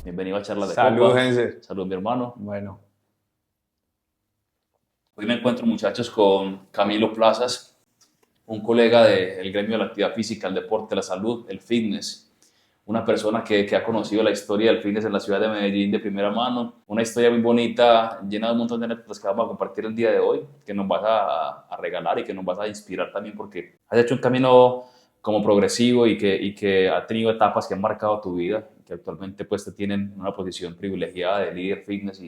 Bienvenido a Charlas de Salud, Copa. Genser. Salud, mi hermano. Bueno, Hoy me encuentro, muchachos, con Camilo Plazas, un colega del gremio de la actividad física, el deporte, la salud, el fitness. Una persona que ha conocido la historia del fitness en la ciudad de Medellín de primera mano. Una historia muy bonita, llena de un montón de anécdotas que vamos a compartir el día de hoy, que nos vas a regalar y que nos vas a inspirar también porque has hecho un camino como progresivo y que ha tenido etapas que han marcado tu vida, que actualmente pues te tienen en una posición privilegiada de líder fitness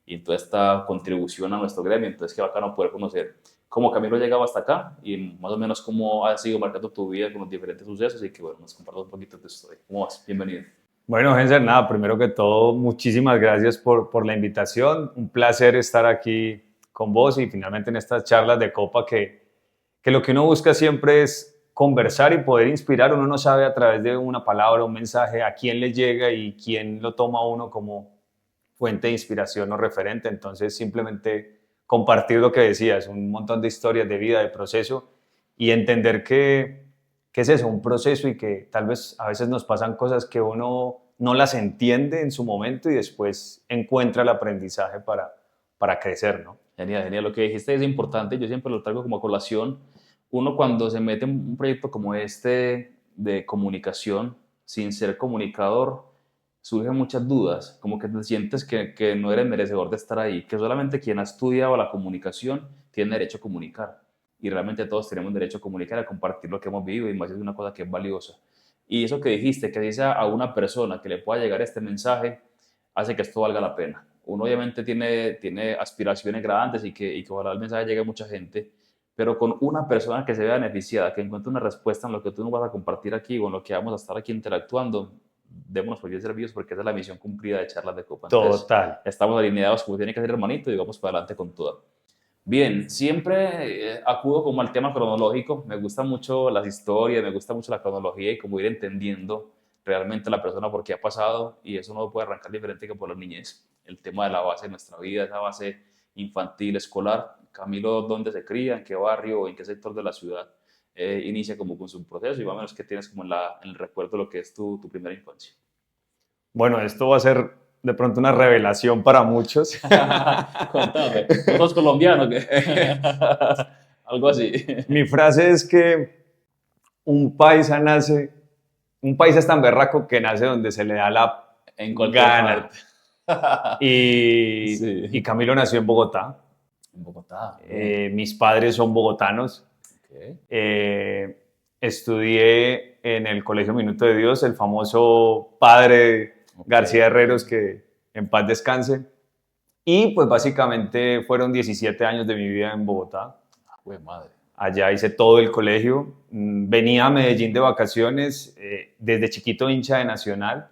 y toda esta contribución a nuestro gremio. Entonces, qué bacano poder conocer cómo Camilo llegaba hasta acá y más o menos cómo ha sido marcando tu vida con los diferentes sucesos y que, bueno, nos compartas un poquito de tu historia. ¿Cómo vas? Bienvenido. bueno, Genser, nada, primero que todo, muchísimas gracias por la invitación. Un placer estar aquí con vos y finalmente en estas charlas de copa que lo que uno busca siempre es conversar y poder inspirar. Uno no sabe a través de una palabra, un mensaje, a quién le llega y quién lo toma a uno como fuente de inspiración o referente. Entonces, simplemente compartir lo que decías, un montón de historias de vida, de proceso y entender que es eso, un proceso y que tal vez a veces nos pasan cosas que uno no las entiende en su momento y después encuentra el aprendizaje para crecer, ¿no? Genial, genial. Lo que dijiste es importante, yo siempre lo traigo como a colación. Uno cuando se mete en un proyecto como este de comunicación, sin ser comunicador, surgen muchas dudas, como que te sientes que no eres merecedor de estar ahí, que solamente quien ha estudiado la comunicación tiene derecho a comunicar. Y realmente todos tenemos derecho a comunicar, a compartir lo que hemos vivido y más es una cosa que es valiosa. Y eso que dijiste, que dice a una persona que le pueda llegar este mensaje, hace que esto valga la pena. Uno obviamente tiene aspiraciones grandes y que ojalá el mensaje llegue a mucha gente, pero con una persona que se vea beneficiada, que encuentre una respuesta en lo que tú nos vas a compartir aquí o en lo que vamos a estar aquí interactuando, démonos por bien servidos porque esa es la misión cumplida de Charlas de Copa. Entonces, Total. estamos alineados como tiene que ser, hermanito, y vamos para adelante con toda. Bien, siempre acudo como al tema cronológico. Me gustan mucho las historias, me gusta mucho la cronología y como ir entendiendo realmente la persona por qué ha pasado y eso no puede arrancar diferente que por la niñez. El tema de la base de nuestra vida, esa base infantil, escolar. Camilo, ¿dónde se cría? ¿En qué barrio o en qué sector de la ciudad inicia como con su proceso? Y más o menos que tienes como en el recuerdo de lo que es tu primera infancia. Bueno, esto va a ser de pronto una revelación para muchos. Contame, ¿vos sos colombiano? ¿Qué? Algo así. Mi frase es que un paisa nace, un paisa es tan berraco que nace donde se le da la En cualquier gana. parte. Y Sí. Camilo nació en Bogotá. En Bogotá, bien. Mis padres son bogotanos. Ok, Eh, Estudié en el Colegio Minuto de Dios, el famoso padre ok. García Herreros, que en paz descanse. Y pues básicamente fueron 17 años de mi vida en Bogotá. Ah, güey, madre. Allá hice todo el colegio. Venía a Medellín de vacaciones, desde chiquito hincha de Nacional.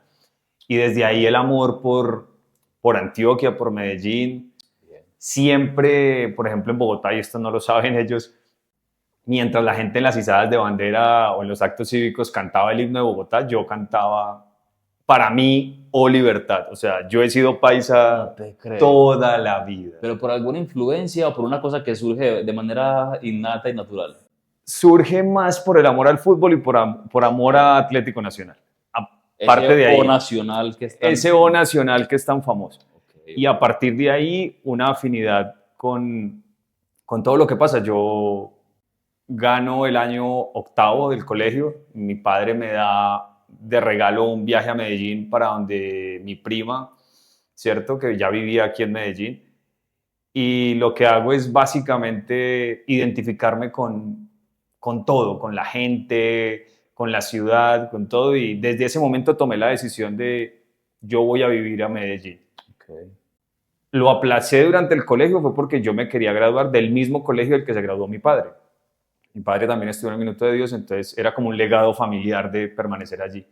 Y desde ahí el amor por Antioquia, por Medellín. Bien. Siempre, por ejemplo, en Bogotá, y esto no lo saben ellos, mientras la gente en las izadas de bandera o en los actos cívicos cantaba el himno de Bogotá, yo cantaba para mí o libertad. O sea, yo he sido No paisa te creo. toda la vida. Pero por alguna influencia o por una cosa que surge de manera innata y natural. Surge más por el amor al fútbol y por amor a Atlético Nacional. Ese Aparte de O ahí, nacional que están. ese O nacional que es tan famoso. Ok, Y a partir de ahí, una afinidad con todo lo que pasa. Yo gano el año octavo del colegio. Mi padre me da de regalo un viaje a Medellín para donde mi prima, ¿cierto? Que ya vivía aquí en Medellín. Y lo que hago es básicamente identificarme con todo, con la gente, con la ciudad, con todo. Y desde ese momento tomé la decisión de yo voy a vivir a Medellín. ok. Lo aplacé durante el colegio fue porque yo me quería graduar del mismo colegio del que se graduó mi padre. Mi padre también estuvo en el Minuto de Dios, entonces era como un legado familiar de permanecer allí.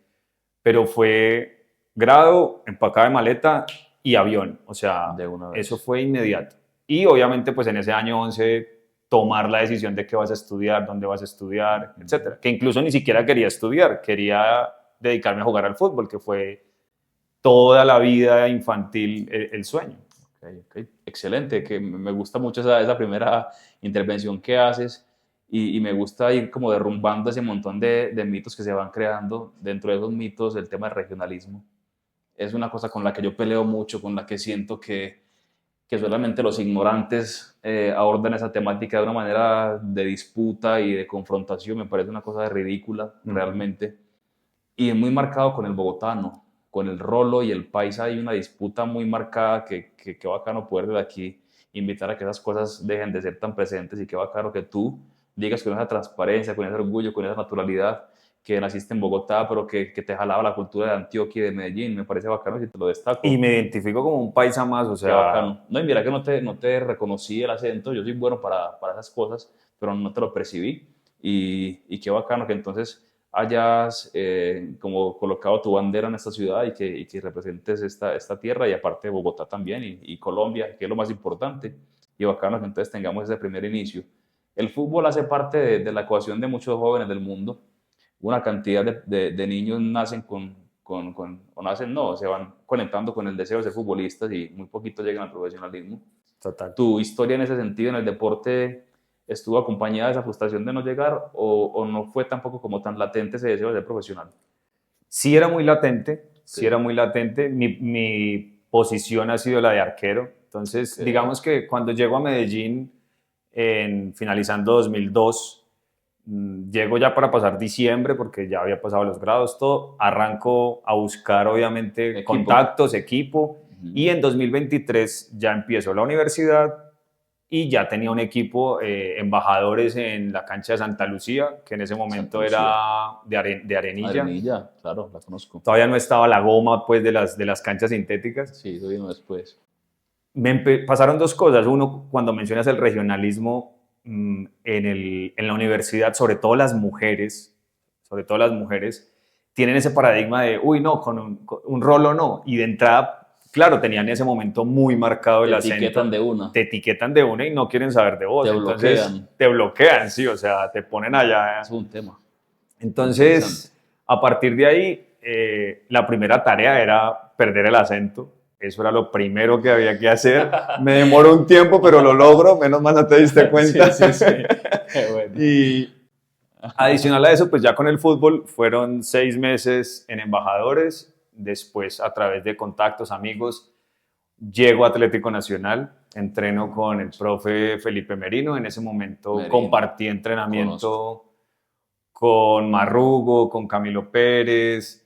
Pero fue grado, empacada de maleta y avión, o sea, De una eso vez. fue inmediato. Y obviamente pues en ese año 11 tomar la decisión de qué vas a estudiar, dónde vas a estudiar, etcétera. Que incluso ni siquiera quería estudiar, quería dedicarme a jugar al fútbol, que fue toda la vida infantil el sueño. Ok, ok. Excelente, que me gusta mucho esa primera intervención que haces y me gusta ir como derrumbando ese montón de mitos que se van creando. Dentro de esos mitos, el tema del regionalismo. es una cosa con la que yo peleo mucho, con la que siento que solamente los ignorantes abordan esa temática de una manera de disputa y de confrontación. Me parece una cosa ridícula, realmente. Y es muy marcado con el bogotano, con el rolo y el paisa. Hay una disputa muy marcada que bacano poder desde aquí invitar a que esas cosas dejen de ser tan presentes y que bacano que tú digas con esa transparencia, con ese orgullo, con esa naturalidad que naciste en Bogotá, pero que te jalaba la cultura de Antioquia y de Medellín. Me parece bacano y te lo Y destaco. me identifico como un paisa más, o Qué sea, bacano. No, y mira que no te reconocí el acento, yo soy bueno para esas cosas, pero no te lo percibí. Y qué bacano que entonces hayas como colocado tu bandera en esta ciudad y que representes esta tierra y aparte Bogotá también y Colombia, que es lo más importante. Y bacano que entonces tengamos ese primer inicio. El fútbol hace parte de la ecuación de muchos jóvenes del mundo. Una cantidad de niños nacen o nacen, no, se van conectando con el deseo de ser futbolistas y muy poquito llegan al profesionalismo. total. ¿Tu historia en ese sentido, en el deporte, estuvo acompañada de esa frustración de no llegar o no fue tampoco como tan latente ese deseo de ser profesional? Sí era muy latente, sí era Sí, muy latente. Mi posición ha sido la de arquero. Entonces, ok. digamos que cuando llego a Medellín, finalizando 2002, llego ya para pasar diciembre, porque ya había pasado los grados, todo. Arranco a buscar, obviamente, Equipo. contactos, equipo. Ujú. Y en 2023 ya empiezo la universidad y ya tenía un equipo, embajadores en la cancha de Santa Lucía, que en ese Santa momento Lucía. era de arenilla. Arenilla, claro, la conozco. Todavía no estaba la goma, pues, de las canchas sintéticas. Sí, eso vino después. Pasaron dos cosas. Uno, cuando mencionas el regionalismo, en la universidad, sobre todo las mujeres, tienen ese paradigma de, uy, no, con un rolo no. Y de entrada, claro, tenían ese momento muy marcado Te el etiquetan acento, de una, te etiquetan de una y no quieren saber de vos. te Entonces bloquean. te bloquean, sí, o sea, te ponen allá. Eso es un tema interesante. Entonces, a partir de ahí, la primera tarea era perder el acento. Eso era lo primero que había que hacer. Me demoró un tiempo, pero lo logro. Menos mal no te diste Sí, cuenta. sí, sí. Qué bueno. Y adicional a eso, pues ya con el fútbol fueron 6 meses en embajadores. Después, a través de contactos, amigos, llego a Atlético Nacional. Entreno con el profe Felipe Merino. En ese momento Merino, compartí conozco. entrenamiento con Marrugo, con Camilo Pérez.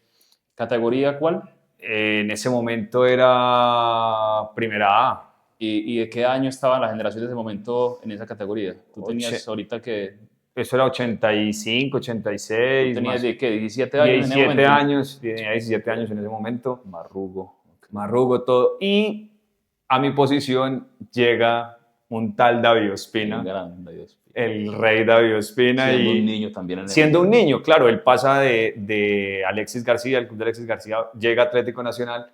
¿Categoría cuál? En ese momento era Primera A. ¿Y de qué año estaba la generación de ese momento en esa categoría? Tú tenías Oche- ahorita que, Eso era 85, tú 86, tenías más de qué, 17 años en ese 17 momento. años, tenía 17 años en ese momento. Marrugo. Ok. Marrugo, todo. Y a mi posición llega un tal David El Ospina, gran Dios. el rey David Ospina, Siendo un y niño también en ese siendo un momento. niño, claro, él pasa de Alexis García, el club de Alexis García, llega a Atlético Nacional.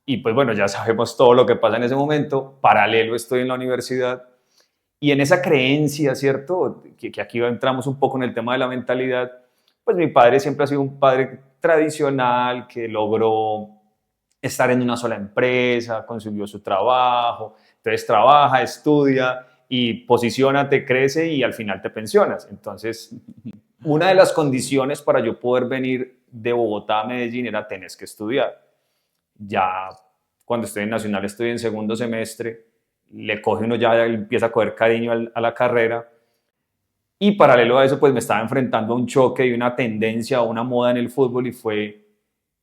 Y pues bueno, ya sabemos todo lo que pasa en ese momento. Paralelo estoy en la universidad. Y en esa creencia, ¿cierto? Que aquí entramos un poco en el tema de la mentalidad. Pues mi padre siempre ha sido un padre tradicional que logró estar en una sola empresa, consiguió su trabajo. Entonces trabaja, estudia y posiciónate, crece y al final te pensionas. Entonces, una de las condiciones para yo poder venir de Bogotá a Medellín era tenés que estudiar. Ya cuando estoy en Nacional estoy en segundo semestre, le coge uno ya, empieza a coger cariño a la carrera, y paralelo a eso pues me estaba enfrentando a un choque y una tendencia a una moda en el fútbol, y fue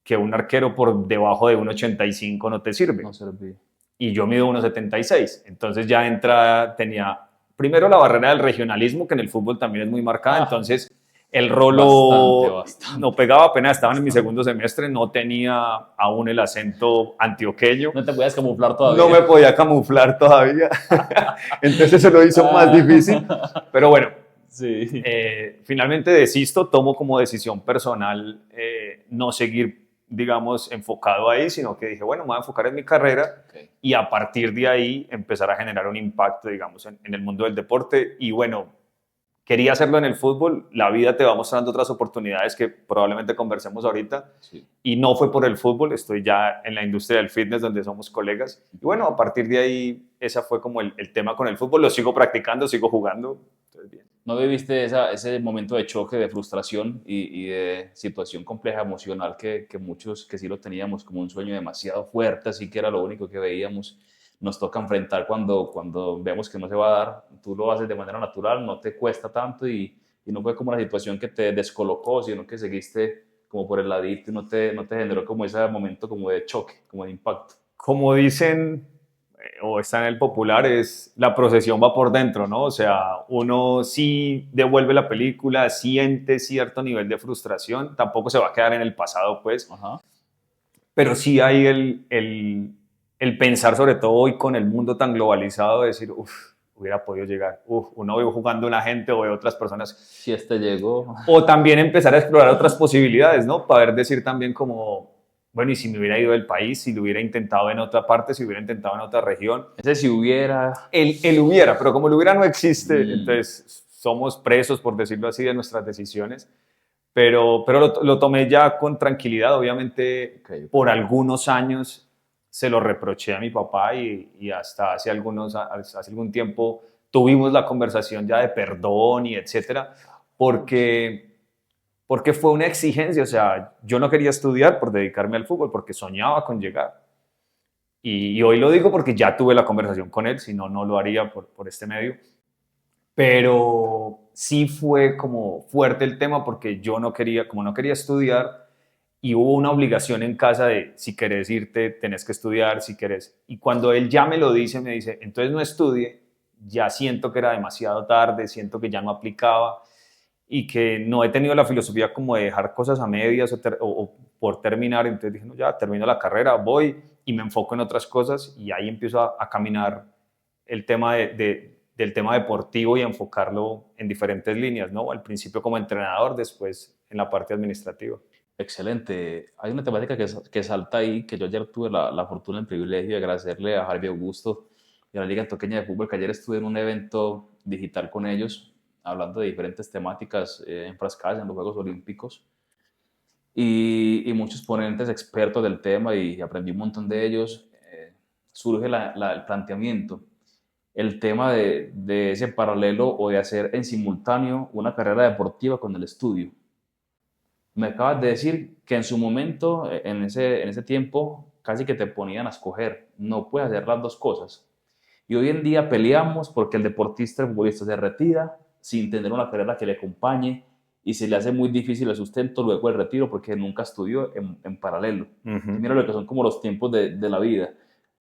que un arquero por debajo de 1,85 no te sirve No serví. y yo mido 1,76. Entonces ya tenía primero la barrera del regionalismo, que en el fútbol también es muy marcada. Ah, Entonces el bastante, rolo no bastante, pegaba, apenas estaban en mi bastante. segundo semestre, no tenía aún el acento antioqueño, No te podías camuflar no me todavía. podía camuflar todavía. Entonces eso lo hizo más difícil. Pero bueno, Sí. finalmente desisto, tomo como decisión personal, no seguir, digamos, enfocado ahí, sino que dije, bueno, me voy a enfocar en mi carrera Ok. y a partir de ahí empezar a generar un impacto, digamos, en el mundo del deporte. Y bueno, quería hacerlo en el fútbol, la vida te va mostrando otras oportunidades que probablemente conversemos ahorita, Sí. y no fue por el fútbol, estoy ya en la industria del fitness donde somos colegas. Y bueno, a partir de ahí, esa fue como el tema con el fútbol, lo sigo practicando, sigo jugando. Entonces, bien. ¿No viviste ese momento de choque, de frustración y de situación compleja emocional que muchos que sí lo teníamos como un sueño demasiado fuerte, así que era lo único que veíamos, nos toca enfrentar cuando vemos que no se va a dar? Tú lo haces de manera natural, no te cuesta tanto y no fue como la situación que te descolocó, sino que seguiste como por el ladito y no te generó como ese momento como de choque, como de impacto. Como dicen, o está en el popular, es la procesión va por dentro, ¿no? O sea, uno sí devuelve la película, siente cierto nivel de frustración, tampoco se va a quedar en el pasado, pues, Ajá. pero sí hay el pensar, sobre todo hoy con el mundo tan globalizado, de decir, uff, hubiera podido llegar, uff, uno ve jugando una gente o ve otras personas, Si este llegó, o también empezar a explorar otras posibilidades, ¿no? Poder decir también como, bueno, y si me hubiera ido del país, si lo hubiera intentado en otra parte, si hubiera intentado en otra región, ese si hubiera... el hubiera, pero como el hubiera no existe, mm, entonces somos presos, por decirlo así, de nuestras decisiones, pero lo tomé ya con tranquilidad, obviamente ok, ok. por algunos años se lo reproché a mi papá y hasta hace algún tiempo tuvimos la conversación ya de perdón y etcétera, porque, porque fue una exigencia, o sea, yo no quería estudiar por dedicarme al fútbol, porque soñaba con llegar. Y hoy lo digo porque ya tuve la conversación con él, si no, no lo haría por este medio. Pero sí fue como fuerte el tema porque yo no quería, como no quería estudiar, y hubo una obligación en casa de si querés irte, tenés que estudiar, si querés. Y cuando él ya me lo dice, me dice, entonces no estudie, ya siento que era demasiado tarde, siento que ya no aplicaba y que no he tenido la filosofía como de dejar cosas a medias o por terminar. Entonces dije, no, ya termino la carrera, voy y me enfoco en otras cosas y ahí empiezo a caminar el tema del tema deportivo y enfocarlo en diferentes líneas, ¿no? Al principio como entrenador, después en la parte administrativa. Excelente. Hay una temática que salta ahí, que yo ayer tuve la fortuna y el privilegio de agradecerle a Javier Augusto y a la Liga Antioqueña de Fútbol, que ayer estuve en un evento digital con ellos, hablando de diferentes temáticas enfrascadas en los Juegos Olímpicos. Y muchos ponentes expertos del tema y aprendí un montón de ellos. Surge el planteamiento, el tema de ese paralelo o de hacer en simultáneo una carrera deportiva con el estudio. Me acabas de decir que en su momento, en ese tiempo, casi que te ponían a escoger. No puedes hacer las dos cosas. Y hoy en día peleamos porque el deportista, el futbolista se retira sin tener una carrera que le acompañe y se le hace muy difícil el sustento luego del retiro porque nunca estudió en paralelo. Uh -huh. Mira lo que son como los tiempos de la vida.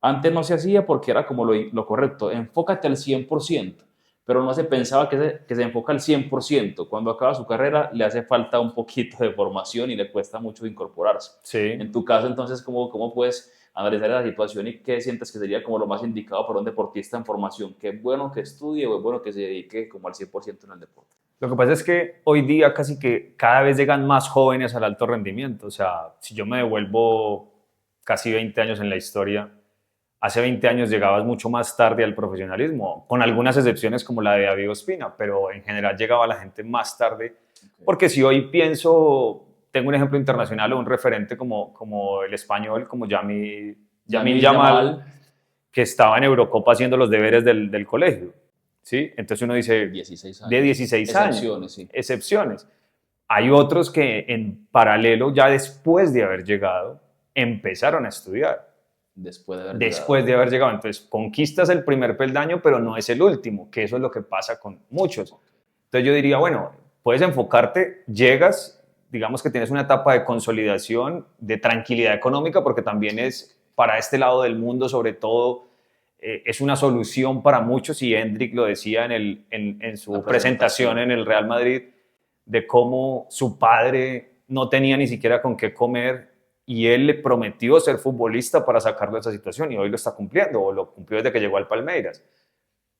Antes no se hacía porque era como lo correcto. Enfócate al 100%, pero no se pensaba que se enfoca al 100%. Cuando acaba su carrera le hace falta un poquito de formación y le cuesta mucho incorporarse. En Sí. tu caso, entonces, ¿cómo puedes analizar la situación y qué sientes que sería como lo más indicado para un deportista en formación? ¿Qué es bueno que estudie o es bueno que se dedique como al 100% en el deporte? Lo que pasa es que hoy día casi que cada vez llegan más jóvenes al alto rendimiento. O sea, si yo me devuelvo casi 20 años en la historia, hace 20 años llegabas mucho más tarde al profesionalismo, con algunas excepciones como la de David Ospina, pero en general llegaba la gente más tarde. Okay. Porque si hoy pienso, tengo un ejemplo internacional o un referente como el español, como Yamin Yamil Yamal, Yamal, que estaba en Eurocopa haciendo los deberes del colegio. ¿Sí? Entonces uno dice, 16 de años. 16 años, Excepciones, sí. excepciones. Hay otros que en paralelo, ya después de haber llegado, empezaron a estudiar. Después de haber Después llegado. de haber llegado. Entonces, conquistas el primer peldaño, pero no es el último, que eso es lo que pasa con muchos. Entonces yo diría, bueno, puedes enfocarte, llegas, digamos que tienes una etapa de consolidación, de tranquilidad económica, porque también es para este lado del mundo, sobre todo, es una solución para muchos, y Hendrik lo decía en La su presentación presentación. en el Real Madrid, de cómo su padre no tenía ni siquiera con qué comer y él le prometió ser futbolista para sacarlo de esa situación y hoy lo está cumpliendo, o lo cumplió desde que llegó al Palmeiras.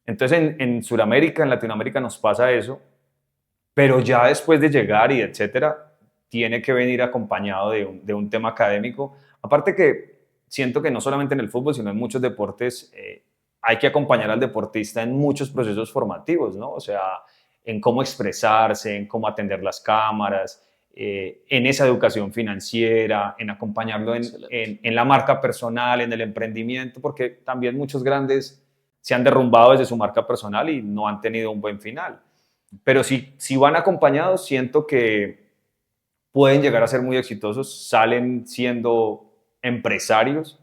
Entonces en Sudamérica, en Latinoamérica nos pasa eso, pero ya después de llegar y etcétera, tiene que venir acompañado de un tema académico. Aparte que siento que no solamente en el fútbol, sino en muchos deportes, hay que acompañar al deportista en muchos procesos formativos, ¿no? O sea, en cómo expresarse, en cómo atender las cámaras, en esa educación financiera, en acompañarlo Excelente. en la marca personal, en el emprendimiento, porque también muchos grandes se han derrumbado desde su marca personal y no han tenido un buen final. Pero si van acompañados, siento que pueden llegar a ser muy exitosos, salen siendo empresarios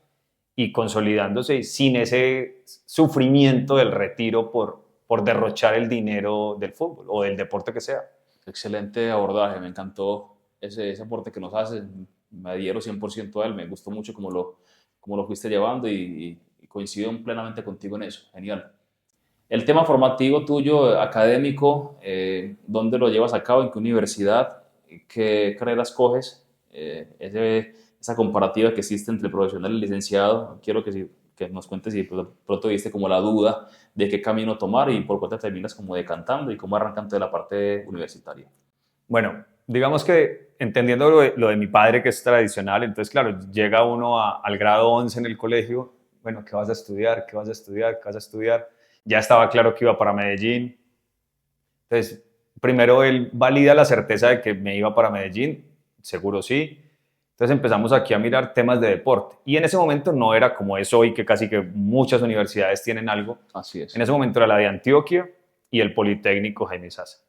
y consolidándose sin ese sufrimiento del retiro por derrochar el dinero del fútbol o del deporte que sea. Excelente abordaje, me encantó ese aporte que nos haces, me adhiero 100% a él, me gustó mucho cómo lo fuiste llevando y coincido plenamente contigo en eso, genial. El tema formativo tuyo, académico, ¿dónde lo llevas a cabo? ¿En qué universidad? ¿Qué carreras coges? Esa comparativa que existe entre profesional y licenciado, quiero que nos cuentes si de pronto viste como la duda de qué camino tomar y por cuál te terminas como decantando y cómo arrancando de la parte universitaria. Bueno, digamos que entendiendo lo de mi padre, que es tradicional, entonces, claro, llega uno al grado 11 en el colegio, bueno, ¿qué vas a estudiar? ¿Qué vas a estudiar? ¿Qué vas a estudiar? Ya estaba claro que iba para Medellín. Entonces, primero él valida la certeza de que me iba para Medellín, seguro sí. Entonces empezamos aquí a mirar temas de deporte. Y en ese momento no era como es hoy, que casi que muchas universidades tienen algo. Así es. En ese momento era la de Antioquia y el Politécnico Jaime Sasa.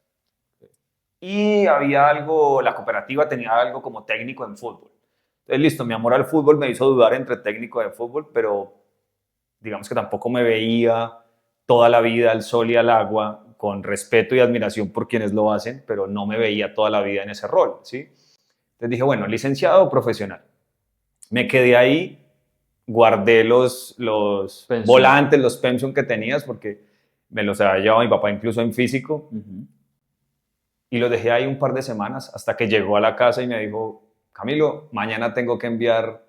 Y había algo, la cooperativa tenía algo como técnico en fútbol. Entonces, listo, mi amor al fútbol me hizo dudar entre técnico de fútbol, pero digamos que tampoco me veía toda la vida al sol y al agua, con respeto y admiración por quienes lo hacen, pero no me veía toda la vida en ese rol, ¿sí? Entonces dije, bueno, licenciado o profesional. Me quedé ahí, guardé los volantes, los pensum que tenías, porque me los había llevado mi papá incluso en físico, y los dejé ahí un par de semanas hasta que llegó a la casa y me dijo, Camilo, mañana tengo que enviar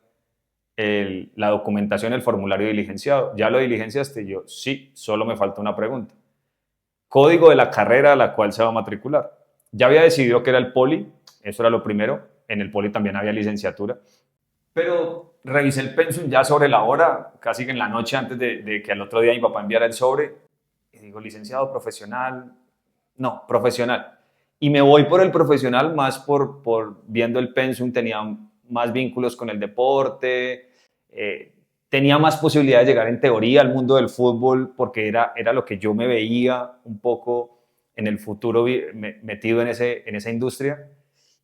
la documentación, el formulario diligenciado. ¿Ya lo diligenciaste? Y yo, sí, solo me falta una pregunta. Código de la carrera a la cual se va a matricular. Ya había decidido que era el poli, eso era lo primero. En el poli también había licenciatura. Pero revisé el pensum ya sobre la hora, casi que en la noche antes de que al otro día mi papá enviara el sobre. Y digo, licenciado, profesional. No, profesional. Y me voy por el profesional más por viendo el pensum, tenía más vínculos con el deporte, tenía más posibilidad de llegar en teoría al mundo del fútbol porque era lo que yo me veía un poco en el futuro metido en esa industria.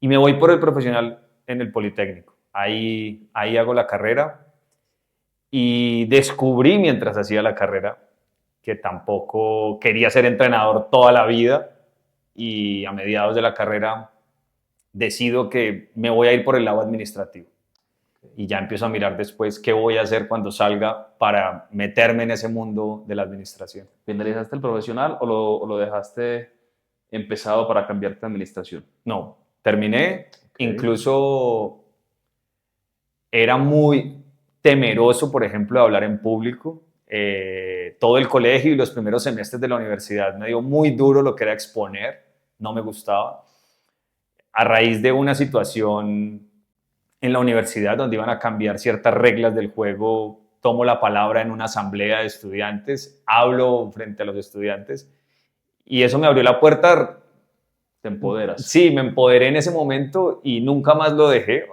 Y me voy por el profesional en el Politécnico. Ahí hago la carrera y descubrí mientras hacía la carrera que tampoco quería ser entrenador toda la vida y a mediados de la carrera decido que me voy a ir por el lado administrativo y ya empiezo a mirar después qué voy a hacer cuando salga para meterme en ese mundo de la administración. ¿Finalizaste el profesional o lo dejaste empezado para cambiarte a administración? No, terminé, incluso era muy temeroso, por ejemplo, de hablar en público. Todo el colegio y los primeros semestres de la universidad me dio muy duro lo que era exponer, no me gustaba. A raíz de una situación en la universidad donde iban a cambiar ciertas reglas del juego, tomo la palabra en una asamblea de estudiantes, hablo frente a los estudiantes y eso me abrió la puerta. Te empoderas. Sí, me empoderé en ese momento y nunca más lo dejé.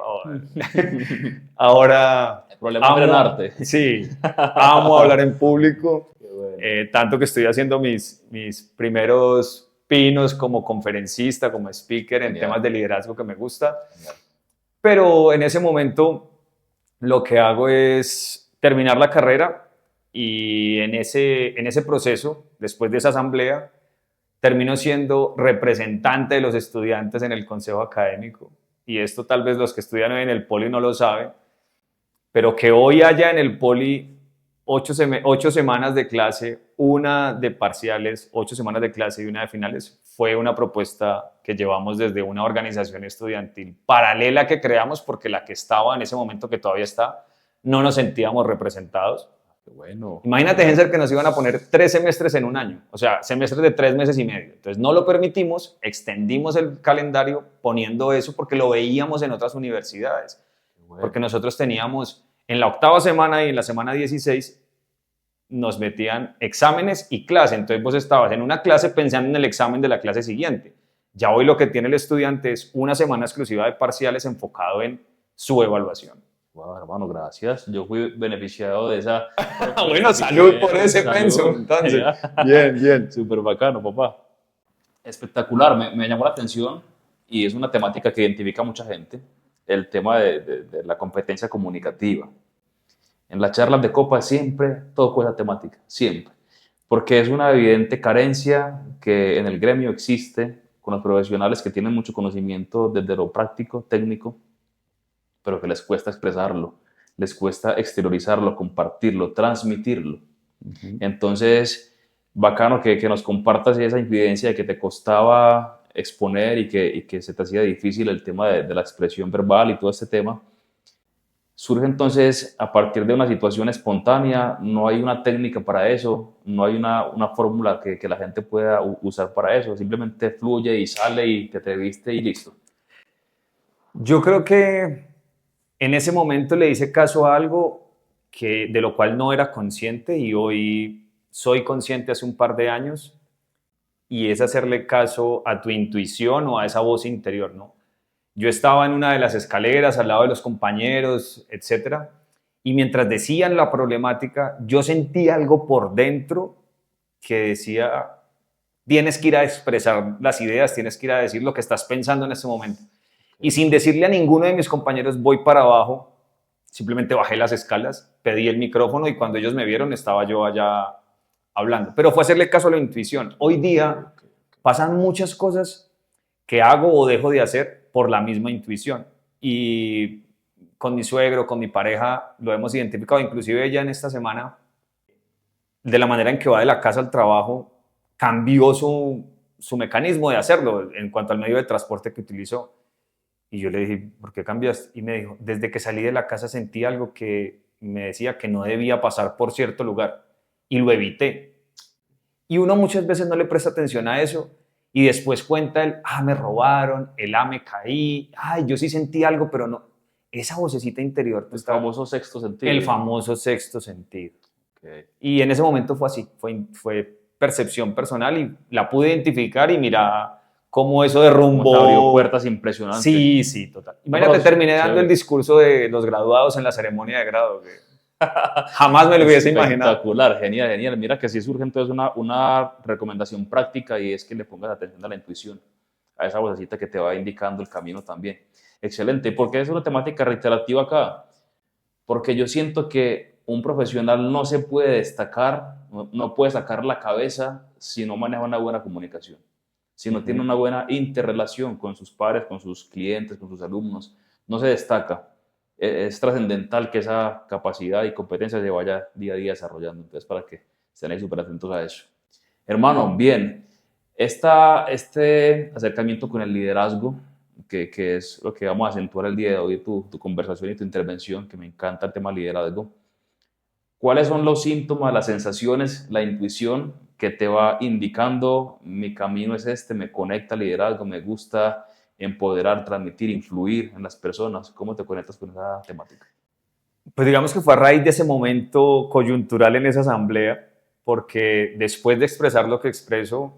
Ahora el problema es frenarte. Sí, amo hablar en público, bueno. tanto que estoy haciendo mis primeros pinos como conferencista, como speaker en temas de liderazgo que me gusta. Pero en ese momento lo que hago es terminar la carrera y en ese proceso, después de esa asamblea, termino siendo representante de los estudiantes en el consejo académico. Y esto tal vez los que estudian hoy en el poli no lo saben, pero que hoy haya en el poli 8 semanas de clase, una de parciales, 8 semanas de clase y una de finales, fue una propuesta que llevamos desde una organización estudiantil paralela que creamos porque la que estaba en ese momento, que todavía está, no nos sentíamos representados. Qué bueno. Imagínate, Genser, que nos iban a poner 3 semestres en un año, o sea, semestres de 3 meses y medio. Entonces no lo permitimos, extendimos el calendario poniendo eso porque lo veíamos en otras universidades. Bueno. Porque nosotros teníamos en la 8ª semana y en la semana 16 nos metían exámenes y clase. Entonces vos estabas en una clase pensando en el examen de la clase siguiente. Ya hoy lo que tiene el estudiante es una semana exclusiva de parciales enfocado en su evaluación. Wow, hermano, gracias. Yo fui beneficiado de esa. Bueno, salud por ese pensum, entonces. Bien, bien. Súper bacano, papá. Espectacular, me llamó la atención y es una temática que identifica a mucha gente, el tema de la competencia comunicativa. En las charlas de copa siempre toco esa temática, siempre, porque es una evidente carencia que en el gremio existe con los profesionales que tienen mucho conocimiento desde lo práctico, técnico, pero que les cuesta expresarlo, les cuesta exteriorizarlo, compartirlo, transmitirlo. Entonces, bacano que nos compartas esa incidencia de que te costaba exponer y que se te hacía difícil el tema de la expresión verbal y todo este tema. Surge entonces a partir de una situación espontánea, no hay una técnica para eso, no hay una fórmula que la gente pueda usar para eso, simplemente fluye y sale y te atreviste y listo. Yo creo que en ese momento le hice caso a algo de lo cual no era consciente y hoy soy consciente hace un par de años, y es hacerle caso a tu intuición o a esa voz interior, ¿no? Yo estaba en una de las escaleras al lado de los compañeros, etcétera, y mientras decían la problemática, yo sentí algo por dentro que decía, tienes que ir a expresar las ideas, tienes que ir a decir lo que estás pensando en ese momento. Y sin decirle a ninguno de mis compañeros voy para abajo, simplemente bajé las escalas, pedí el micrófono y cuando ellos me vieron estaba yo allá hablando. Pero fue hacerle caso a la intuición. Hoy día pasan muchas cosas que hago o dejo de hacer por la misma intuición. Y con mi suegro, con mi pareja, lo hemos identificado. Inclusive ella en esta semana, de la manera en que va de la casa al trabajo, cambió su mecanismo de hacerlo en cuanto al medio de transporte que utilizó. Y yo le dije, ¿por qué cambias? Y me dijo, desde que salí de la casa sentí algo que me decía que no debía pasar por cierto lugar y lo evité. Y uno muchas veces no le presta atención a eso y después cuenta me robaron, me caí, yo sí sentí algo, pero no. Esa vocecita interior. El famoso sexto sentido. El famoso sexto sentido. Okay. Y en ese momento fue así, fue percepción personal y la pude identificar y mira cómo eso derrumbó. Como te abrió puertas impresionantes. Sí, sí, total. Imagínate, terminé dando el discurso de los graduados en la ceremonia de grado. Jamás me lo hubiese imaginado. Espectacular, genial, genial. Mira que sí surge entonces una recomendación práctica y es que le pongas atención a la intuición, a esa vocecita que te va indicando el camino también. Excelente. ¿Por qué es una temática reiterativa acá? Porque yo siento que un profesional no se puede destacar, no puede sacar la cabeza si no maneja una buena comunicación, si no tiene una buena interrelación con sus pares, con sus clientes, con sus alumnos, no se destaca. Es trascendental que esa capacidad y competencia se vaya día a día desarrollando. Entonces, para que estén ahí súper atentos a eso. Hermano, bien, este acercamiento con el liderazgo, que es lo que vamos a acentuar el día de hoy, tu conversación y tu intervención, que me encanta el tema liderazgo. ¿Cuáles son los síntomas, las sensaciones, la intuición que te va indicando mi camino es este, me conecta al liderazgo, me gusta empoderar, transmitir, influir en las personas? ¿Cómo te conectas con esa temática? Pues digamos que fue a raíz de ese momento coyuntural en esa asamblea, porque después de expresar lo que expreso,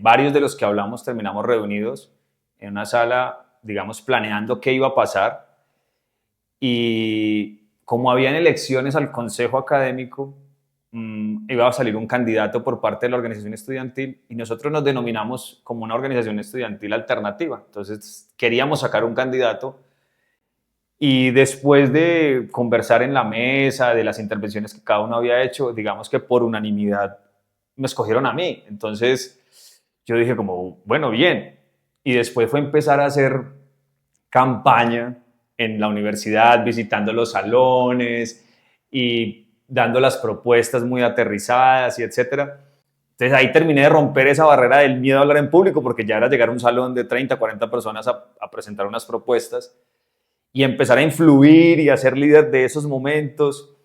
varios de los que hablamos terminamos reunidos en una sala, digamos, planeando qué iba a pasar. Y como habían elecciones al consejo académico, iba a salir un candidato por parte de la organización estudiantil y nosotros nos denominamos como una organización estudiantil alternativa. Entonces queríamos sacar un candidato y después de conversar en la mesa, de las intervenciones que cada uno había hecho, digamos que por unanimidad me escogieron a mí. Entonces yo dije como, bueno, bien. Y después fue empezar a hacer campaña en la universidad, visitando los salones y dando las propuestas muy aterrizadas y etcétera. Entonces ahí terminé de romper esa barrera del miedo a hablar en público, porque ya era llegar a un salón de 30, 40 personas a presentar unas propuestas y empezar a influir y a ser líder de esos momentos,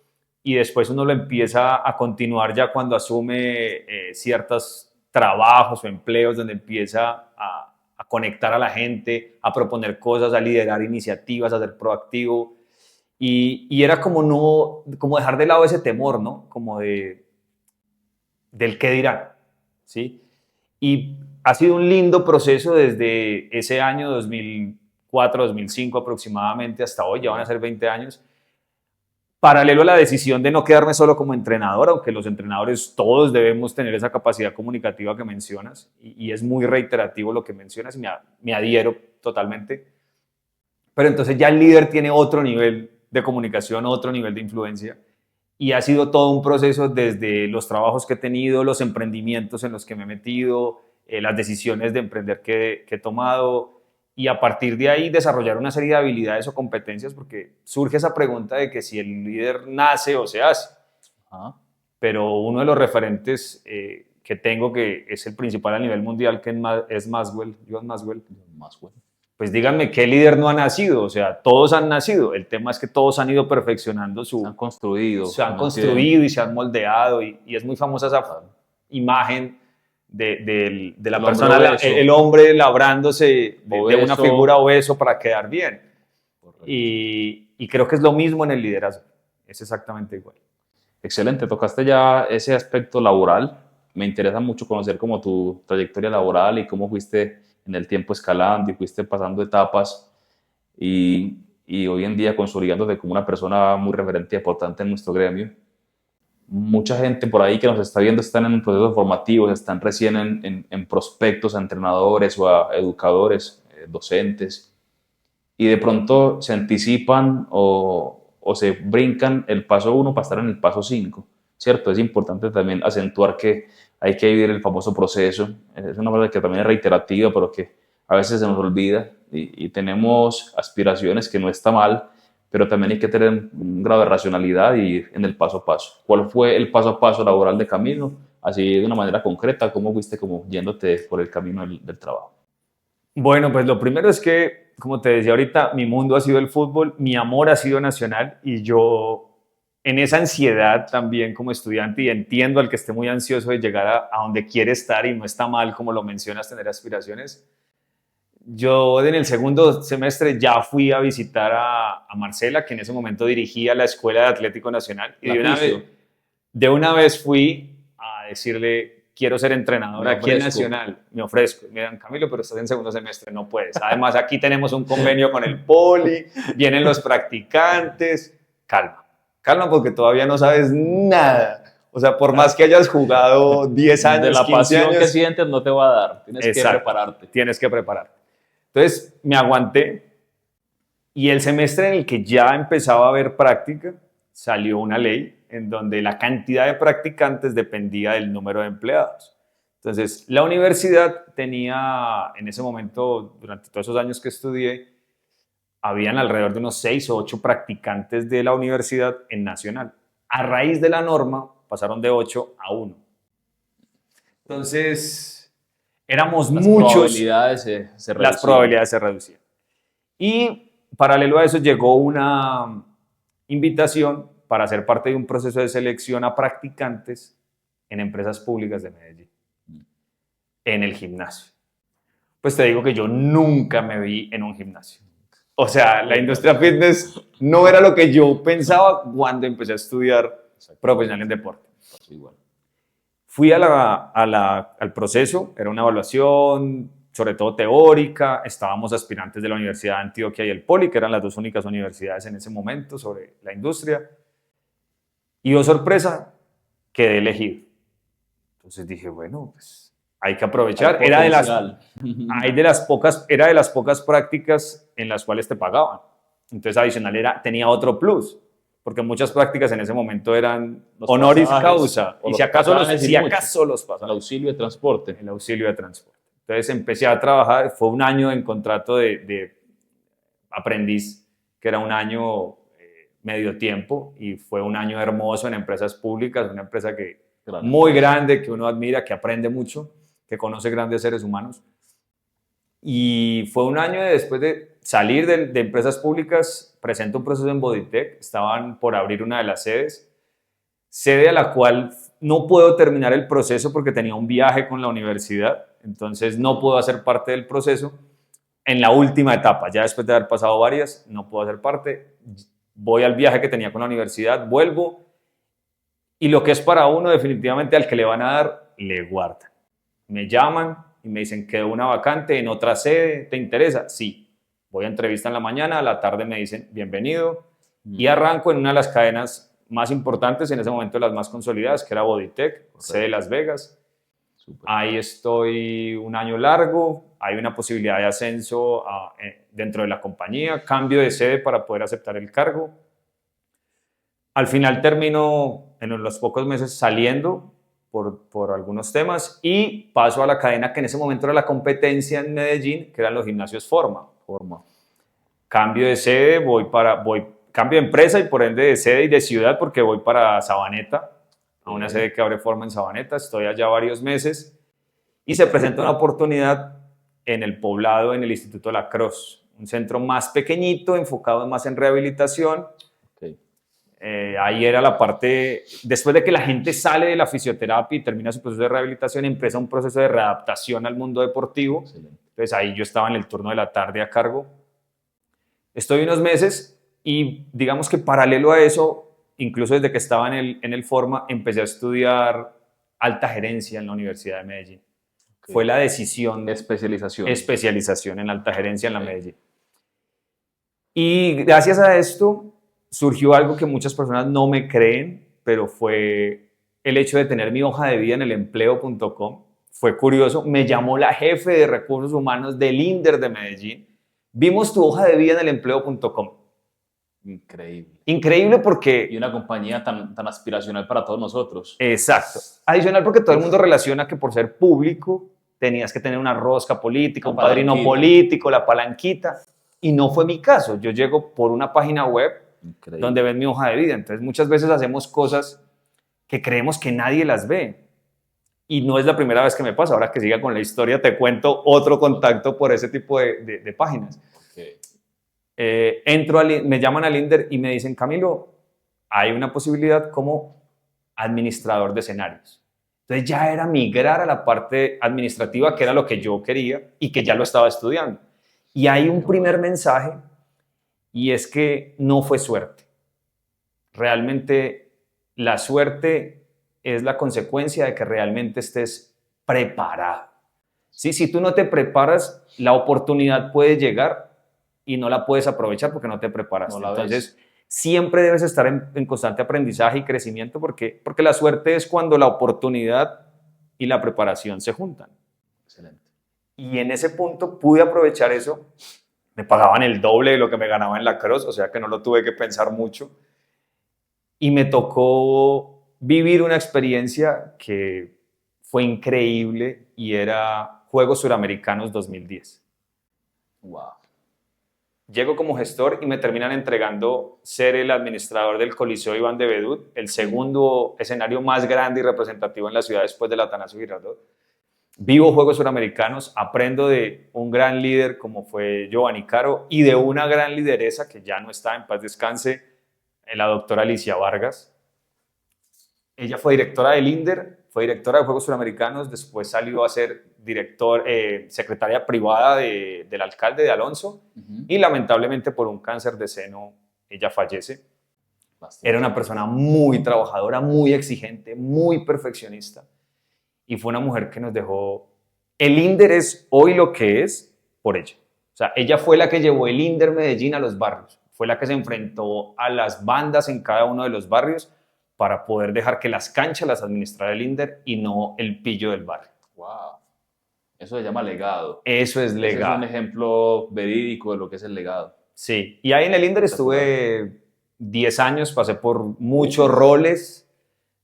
y después uno lo empieza a continuar ya cuando asume ciertos trabajos o empleos donde empieza a conectar a la gente, a proponer cosas, a liderar iniciativas, a ser proactivo. Y era como dejar de lado ese temor, ¿no? Como del qué dirán, ¿sí? Y ha sido un lindo proceso desde ese año 2004, 2005 aproximadamente hasta hoy, ya van a ser 20 años, Paralelo a la decisión de no quedarme solo como entrenador, aunque los entrenadores todos debemos tener esa capacidad comunicativa que mencionas, y es muy reiterativo lo que mencionas, y me adhiero totalmente. Pero entonces ya el líder tiene otro nivel de comunicación, otro nivel de influencia, y ha sido todo un proceso desde los trabajos que he tenido, los emprendimientos en los que me he metido, las decisiones de emprender que he tomado, y a partir de ahí desarrollar una serie de habilidades o competencias, porque surge esa pregunta de que si el líder nace o se hace. Ajá. Pero uno de los referentes que tengo, que es el principal a nivel mundial, que es Maxwell, John Maxwell, Más bueno. pues díganme qué líder no ha nacido. O sea, todos han nacido. El tema es que todos han ido perfeccionando Se han construido. se han construido y se han moldeado, y es muy famosa esa imagen de la persona, el hombre labrándose de una figura obeso para quedar bien. Y creo que es lo mismo en el liderazgo, es exactamente igual. Excelente, tocaste ya ese aspecto laboral. Me interesa mucho conocer como tu trayectoria laboral y cómo fuiste en el tiempo escalando y fuiste pasando etapas y hoy en día consolidándote como una persona muy referente y importante en nuestro gremio. Mucha gente por ahí que nos está viendo están en procesos formativos, están recién en prospectos a entrenadores o a educadores, docentes, y de pronto se anticipan o se brincan el paso 1 para estar en el paso 5, ¿cierto? Es importante también acentuar que hay que vivir el famoso proceso. Es una frase que también es reiterativa, pero que a veces se nos olvida y tenemos aspiraciones que no está mal, pero también hay que tener un grado de racionalidad y ir en el paso a paso. ¿Cuál fue el paso a paso laboral de Camilo? Así de una manera concreta, ¿cómo fuiste como yéndote por el camino del trabajo? Bueno, pues lo primero es que, como te decía ahorita, mi mundo ha sido el fútbol, mi amor ha sido Nacional, y yo en esa ansiedad también como estudiante, y entiendo al que esté muy ansioso de llegar a donde quiere estar, y no está mal, como lo mencionas, tener aspiraciones. Yo en el segundo semestre ya fui a visitar a Marcela, que en ese momento dirigía la Escuela de Atlético Nacional, y de una vez fui a decirle: quiero ser entrenador aquí en Nacional, me ofrezco. Me dan: Camilo, pero estás en segundo semestre, no puedes. Además, aquí tenemos un convenio con el Poli, vienen los practicantes. Calma, calma, porque todavía no sabes nada. O sea, por más que hayas jugado 10 años, de la 15 pasión años, que sientes no te va a dar, tienes exacto, que prepararte. Tienes que prepararte. Entonces me aguanté, y el semestre en el que ya empezaba a haber práctica, salió una ley en donde la cantidad de practicantes dependía del número de empleados. Entonces, la universidad tenía, en ese momento, durante todos esos años que estudié, habían alrededor de unos 6 o 8 practicantes de la universidad en Nacional. A raíz de la norma, pasaron de 8 a 1. Entonces, éramos muchos. Las probabilidades se reducían. Y paralelo a eso llegó una invitación para ser parte de un proceso de selección a practicantes en empresas públicas de Medellín, en el gimnasio. Pues te digo que yo nunca me vi en un gimnasio. O sea, la industria fitness no era lo que yo pensaba cuando empecé a estudiar profesional en deporte. Fui al proceso, era una evaluación sobre todo teórica, estábamos aspirantes de la Universidad de Antioquia y el Poli, que eran las dos únicas universidades en ese momento sobre la industria, y oh sorpresa, quedé elegido. Entonces dije, bueno, pues hay que aprovechar. Era de las pocas prácticas en las cuales te pagaban. Entonces adicional tenía otro plus, porque muchas prácticas en ese momento eran honoris causa, y si acaso los pasajes. El auxilio de transporte. El auxilio de transporte. Entonces empecé a trabajar, fue un año en contrato de aprendiz, que era un año medio tiempo, y fue un año hermoso en empresas públicas, una empresa muy grande, que uno admira, que aprende mucho, que conoce grandes seres humanos. Y fue un año después de salir de empresas públicas, presenté un proceso en Bodytech, estaban por abrir una de las sede a la cual no puedo terminar el proceso porque tenía un viaje con la universidad, entonces no puedo hacer parte del proceso en la última etapa, ya después de haber pasado varias, no puedo hacer parte, voy al viaje que tenía con la universidad, vuelvo, y lo que es para uno, definitivamente al que le van a dar, le guardan. Me llaman y me dicen: quedó una vacante en otra sede, ¿te interesa? Sí. Voy a entrevista en la mañana, a la tarde me dicen: bienvenido, Y arranco en una de las cadenas más importantes, en ese momento las más consolidadas, que era Bodytech, sede de Las Vegas. Súper. Ahí estoy un año largo, hay una posibilidad de ascenso dentro de la compañía, cambio de sede para poder aceptar el cargo. Al final termino en los pocos meses saliendo por algunos temas y paso a la cadena que en ese momento era la competencia en Medellín, que eran los gimnasios Forma. Cambio de sede, cambio de empresa y por ende de sede y de ciudad porque voy para Sabaneta, a una sede que abre Forma en Sabaneta. Estoy allá varios meses y se presenta una oportunidad en el Poblado, en el Instituto La Crosse, un centro más pequeñito, enfocado más en rehabilitación. Ahí era la parte, después de que la gente sale de la fisioterapia y termina su proceso de rehabilitación, empieza un proceso de readaptación al mundo deportivo. Excelente. Entonces ahí yo estaba en el turno de la tarde a cargo. Estoy unos meses y digamos que paralelo a eso, incluso desde que estaba en el Forma, empecé a estudiar alta gerencia en la Universidad de Medellín. Fue la decisión. Especialización en alta gerencia en la Medellín. Y gracias a esto surgió algo que muchas personas no me creen, pero fue el hecho de tener mi hoja de vida en elempleo.com. Fue curioso, me llamó la jefe de recursos humanos del INDER de Medellín. Vimos tu hoja de vida en elempleo.com. Increíble. Increíble porque... Y una compañía tan aspiracional para todos nosotros. Exacto. Adicional porque todo el mundo relaciona que por ser público tenías que tener una rosca política, un padrino político, la palanquita. Y no fue mi caso. Yo llego por una página web donde ven mi hoja de vida. Entonces muchas veces hacemos cosas que creemos que nadie las ve. Y no es la primera vez que me pasa. Ahora que siga con la historia te cuento otro contacto por ese tipo de páginas. Me llaman al INDER y me dicen, Camilo, hay una posibilidad como administrador de escenarios. Entonces ya era migrar a la parte administrativa, que era lo que yo quería y que ya lo estaba estudiando. Y hay un primer mensaje y es que no fue suerte. Realmente la suerte es la consecuencia de que realmente estés preparado. ¿Sí? Si tú no te preparas, la oportunidad puede llegar y no la puedes aprovechar porque no te preparaste. Entonces, siempre debes estar en constante aprendizaje y crecimiento porque la suerte es cuando la oportunidad y la preparación se juntan. Excelente. Y en ese punto pude aprovechar eso. Me pagaban el doble de lo que me ganaba en la Crosse, o sea que no lo tuve que pensar mucho. Y me tocó vivir una experiencia que fue increíble y era Juegos Suramericanos 2010. Wow. Llego como gestor y me terminan entregando ser el administrador del Coliseo Iván de Bedut, el segundo escenario más grande y representativo en la ciudad después del Atanasio Girardot. Vivo Juegos Suramericanos, aprendo de un gran líder como fue Giovanni Caro y de una gran lideresa que ya no está, en paz descanse, la doctora Alicia Vargas. Ella fue directora del INDER, fue directora de Juegos Suramericanos, después salió a ser secretaria privada del alcalde de Alonso y lamentablemente por un cáncer de seno ella fallece. Era una persona muy trabajadora, muy exigente, muy perfeccionista y fue una mujer que nos dejó... El INDER es hoy lo que es por ella. O sea, ella fue la que llevó el INDER Medellín a los barrios, fue la que se enfrentó a las bandas en cada uno de los barrios para poder dejar que las canchas las administrara el INDER y no el pillo del barrio. Wow. Eso se llama legado. Eso es legado. Ese es un ejemplo verídico de lo que es el legado. Sí, y ahí en el INDER estuve 10 años, pasé por muchos roles.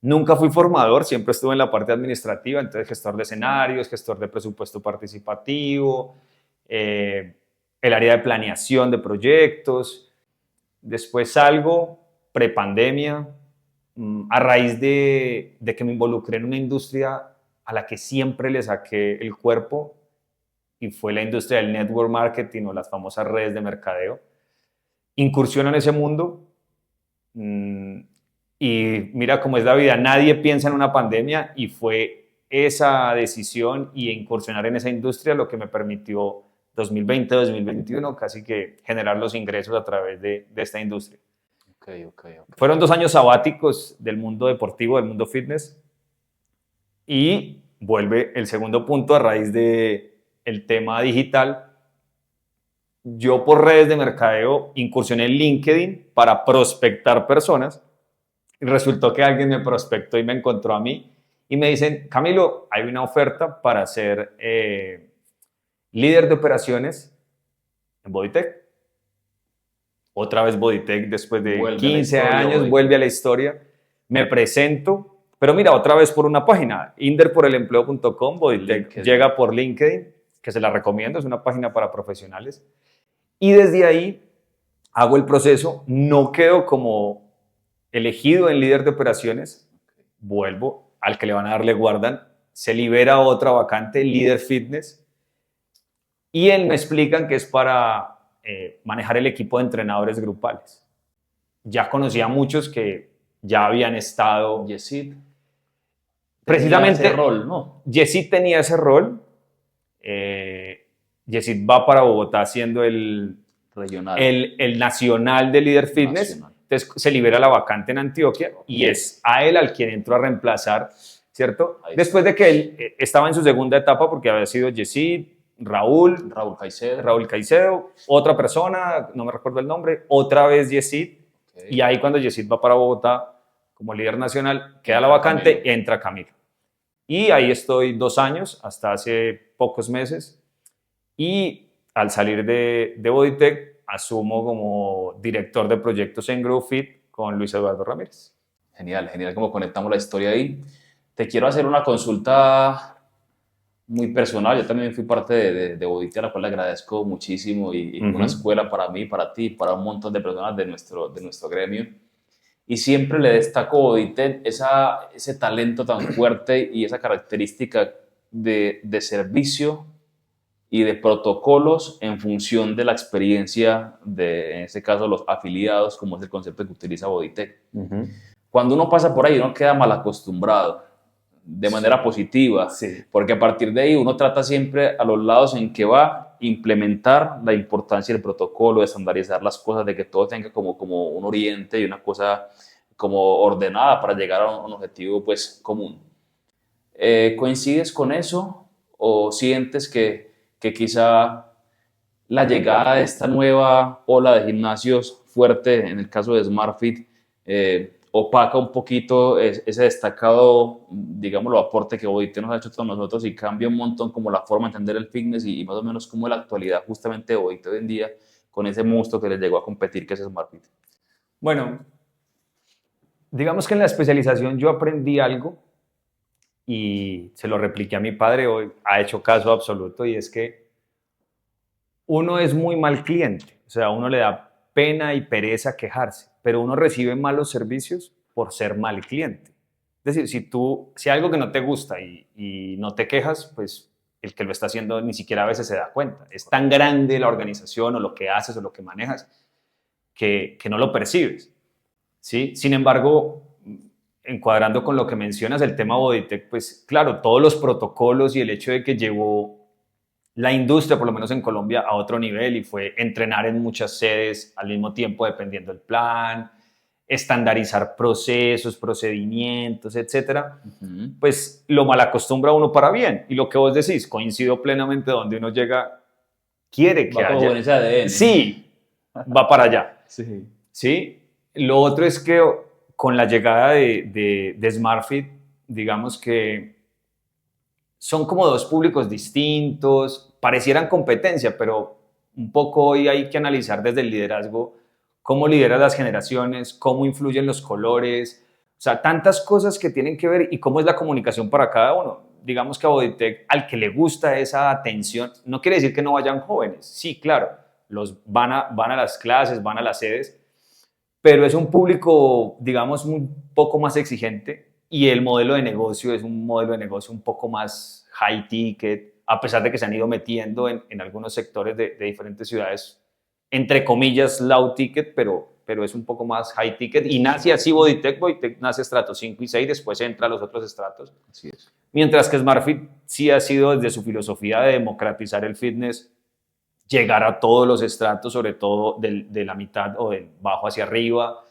Nunca fui formador, siempre estuve en la parte administrativa, entonces gestor de escenarios, gestor de presupuesto participativo, el área de planeación de proyectos. Después salgo, prepandemia, a raíz de que me involucré en una industria a la que siempre le saqué el cuerpo y fue la industria del network marketing o las famosas redes de mercadeo. Incursiono en ese mundo y mira cómo es la vida, nadie piensa en una pandemia y fue esa decisión y incursionar en esa industria lo que me permitió 2020-2021 casi que generar los ingresos a través de esta industria. Okay. Fueron 2 años sabáticos del mundo deportivo, del mundo fitness y vuelve el segundo punto a raíz del tema digital. yo por redes de mercadeo incursioné en LinkedIn para prospectar personas. Y resultó que alguien me prospectó y me encontró a mí y me dicen, Camilo, hay una oferta para ser líder de operaciones en Bodytech. Otra vez Bodytech, después de Vuelve a la 15 historia, años, Bodytech. vuelve a la historia. Me presento, pero mira, otra vez por una página, inderporelempleo.com, Bodytech LinkedIn. llega por LinkedIn, que se la recomiendo, es una página para profesionales. Y desde ahí hago el proceso, no quedo como elegido en líder de operaciones, vuelvo al que le van a dar, le guardan, se libera otra vacante, líder fitness, y él me explican que es para manejar el equipo de entrenadores grupales. Ya conocía a muchos que ya habían estado. Yesid Precisamente tenía ese rol, ¿no? Yesid tenía ese rol. Yesid va para Bogotá siendo Regional. el nacional de líder fitness. Nacional. Entonces se libera la vacante en Antioquia y es a él al quien entró a reemplazar, ¿cierto? Ahí Después de que él estaba en su segunda etapa porque había sido Yesid, Raúl Caicedo, otra persona, no me recuerdo el nombre, otra vez Yesid, y ahí cuando Yesid va para Bogotá como líder nacional, queda la vacante, Camilo. entra Camilo. Y ahí estoy 2 años, hasta hace pocos meses, y al salir de Bodytech asumo como director de proyectos en GrowFit con Luis Eduardo Ramírez. Genial, genial cómo conectamos la historia ahí. Te quiero hacer una consulta muy personal. Yo también fui parte de Bodytech, a la cual le agradezco muchísimo y una escuela para mí, para ti, para un montón de personas de nuestro gremio. Y siempre le destaco a Bodytech ese talento tan fuerte y esa característica de servicio y de protocolos en función de la experiencia de, en este caso, los afiliados, como es el concepto que utiliza Bodytech. Cuando uno pasa por ahí, uno queda mal acostumbrado de manera positiva, porque a partir de ahí uno trata siempre a los lados en que va a implementar la importancia del protocolo, de estandarizar las cosas, de que todo tenga como un oriente y una cosa como ordenada para llegar a un objetivo pues común. ¿Coincides con eso o sientes que quizá la llegada de esta nueva ola de gimnasios fuerte, en el caso de SmartFit, opaca un poquito ese destacado, digámoslo, aporte que Bodytech nos ha hecho a todos nosotros y cambia un montón como la forma de entender el fitness y más o menos como la actualidad justamente de Bodytech hoy en día con ese monstruo que les llegó a competir que es SmartFit? Bueno, digamos que en la especialización yo aprendí algo y se lo repliqué a mi padre, hoy ha hecho caso absoluto, y es que uno es muy mal cliente, o sea, uno le da pena y pereza quejarse, pero uno recibe malos servicios por ser mal cliente. Es decir, si hay algo que no te gusta y no te quejas, pues el que lo está haciendo ni siquiera a veces se da cuenta. Es tan grande la organización o lo que haces o lo que manejas que no lo percibes, ¿sí? Sin embargo, encuadrando con lo que mencionas, el tema Bodytech, pues claro, todos los protocolos y el hecho de que llevó la industria, por lo menos en Colombia, a otro nivel y fue entrenar en muchas sedes al mismo tiempo dependiendo del plan, estandarizar procesos, procedimientos, etcétera, pues lo malacostumbra uno para bien. Y lo que vos decís, coincido plenamente, donde uno llega, quiere que haya. Con ese ADN. Sí, va para allá. Sí. ¿Sí? Lo otro es que con la llegada de SmartFit, digamos que son como dos públicos distintos, parecieran competencia, pero un poco hoy hay que analizar desde el liderazgo cómo lideras las generaciones, cómo influyen los colores, o sea, tantas cosas que tienen que ver y cómo es la comunicación para cada uno. Digamos que a Bodytech, al que le gusta esa atención, no quiere decir que no vayan jóvenes, sí, claro, van a las clases, van a las sedes, pero es un público, digamos, un poco más exigente y el modelo de negocio es un modelo de negocio un poco más high ticket, a pesar de que se han ido metiendo en algunos sectores de diferentes ciudades, entre comillas, low ticket, pero es un poco más high ticket. Y nace así Bodytech nace estrato 5 y 6, después entra a los otros estratos. Así es. Mientras que SmartFit sí ha sido desde su filosofía de democratizar el fitness, llegar a todos los estratos, sobre todo de la mitad o del bajo hacia arriba,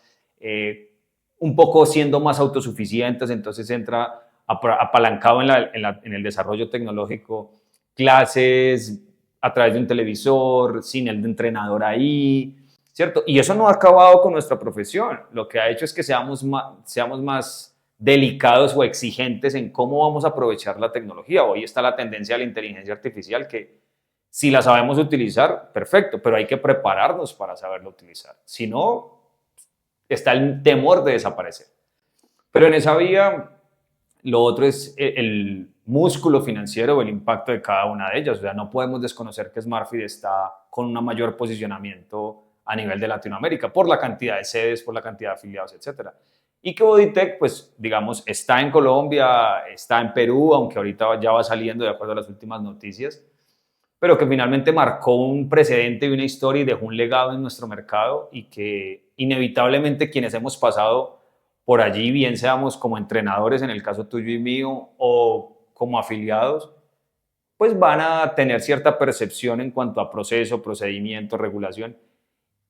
un poco siendo más autosuficientes, entonces entra apalancado en el desarrollo tecnológico, clases, a través de un televisor, sin el entrenador ahí, ¿cierto? Y eso no ha acabado con nuestra profesión. Lo que ha hecho es que seamos más delicados o exigentes en cómo vamos a aprovechar la tecnología. Hoy está la tendencia a la inteligencia artificial que si la sabemos utilizar, perfecto, pero hay que prepararnos para saberla utilizar. Si no, está el temor de desaparecer. Pero en esa vía, lo otro es el músculo financiero o el impacto de cada una de ellas. O sea, no podemos desconocer que SmartFit está con un mayor posicionamiento a nivel de Latinoamérica por la cantidad de sedes, por la cantidad de afiliados, etcétera. Y que Bodytech, pues, digamos, está en Colombia, está en Perú, aunque ahorita ya va saliendo de acuerdo a las últimas noticias, pero que finalmente marcó un precedente y una historia y dejó un legado en nuestro mercado y que inevitablemente quienes hemos pasado por allí, bien seamos como entrenadores, en el caso tuyo y mío, o como afiliados, pues van a tener cierta percepción en cuanto a proceso, procedimiento, regulación,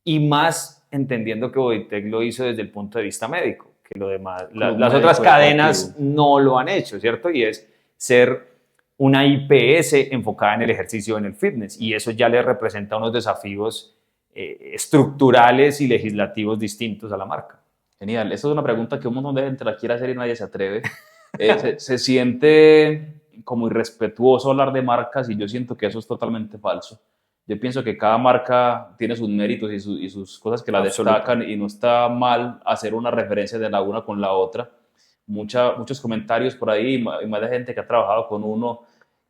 y más entendiendo que Bodytech lo hizo desde el punto de vista médico, que lo demás, las otras cadenas no lo han hecho, ¿cierto? Y es ser una IPS enfocada en el ejercicio, en el fitness, y eso ya le representa unos desafíos estructurales y legislativos distintos a la marca. Genial, esa es una pregunta que un montón de gente la quiere hacer y nadie se atreve. Se siente como irrespetuoso hablar de marcas y yo siento que eso es totalmente falso. Yo pienso que cada marca tiene sus méritos y sus cosas que la destacan y no está mal hacer una referencia de la una con la otra. Muchos comentarios por ahí y más de gente que ha trabajado con uno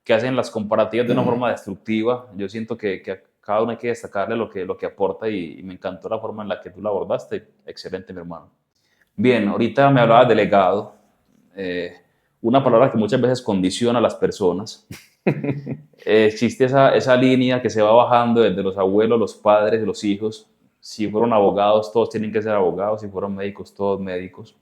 que hacen las comparativas de una forma destructiva. Yo siento que a cada uno hay que destacarle lo que aporta y me encantó la forma en la que tú la abordaste. Excelente, mi hermano. Bien, ahorita me hablabas de legado, una palabra que muchas veces condiciona a las personas. Existe esa línea que se va bajando desde los abuelos, los padres, los hijos. Si fueron abogados, todos tienen que ser abogados. Si fueron médicos, todos médicos.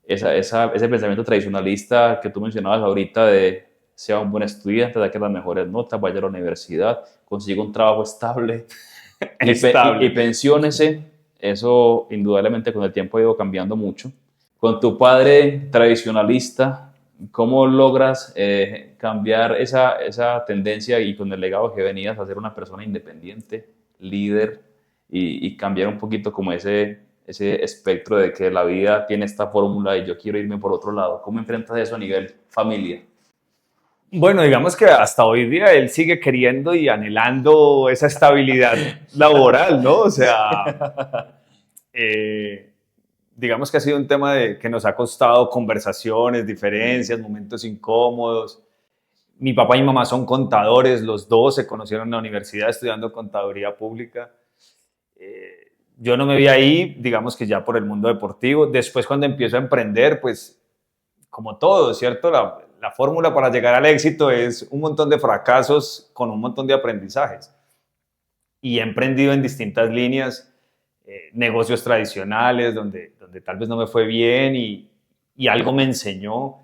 Ese pensamiento tradicionalista que tú mencionabas ahorita de sea un buen estudiante, saque las mejores notas, vaya a la universidad, consiga un trabajo estable y pensiónese. Eso indudablemente con el tiempo ha ido cambiando mucho. Con tu padre tradicionalista, ¿cómo logras cambiar esa tendencia y con el legado que venías a ser una persona independiente, líder y cambiar un poquito como ese espectro de que la vida tiene esta fórmula y yo quiero irme por otro lado? ¿Cómo enfrentas eso a nivel familia? Bueno, digamos que hasta hoy día él sigue queriendo y anhelando esa estabilidad laboral, ¿no? O sea, digamos que ha sido un tema que nos ha costado conversaciones, diferencias, momentos incómodos. Mi papá y mi mamá son contadores, los dos se conocieron en la universidad estudiando contaduría pública. Yo no me vi ahí, digamos que ya por el mundo deportivo. Después cuando empiezo a emprender, pues como todo, ¿cierto? La fórmula para llegar al éxito es un montón de fracasos con un montón de aprendizajes. Y he emprendido en distintas líneas, negocios tradicionales, donde tal vez no me fue bien y algo me enseñó.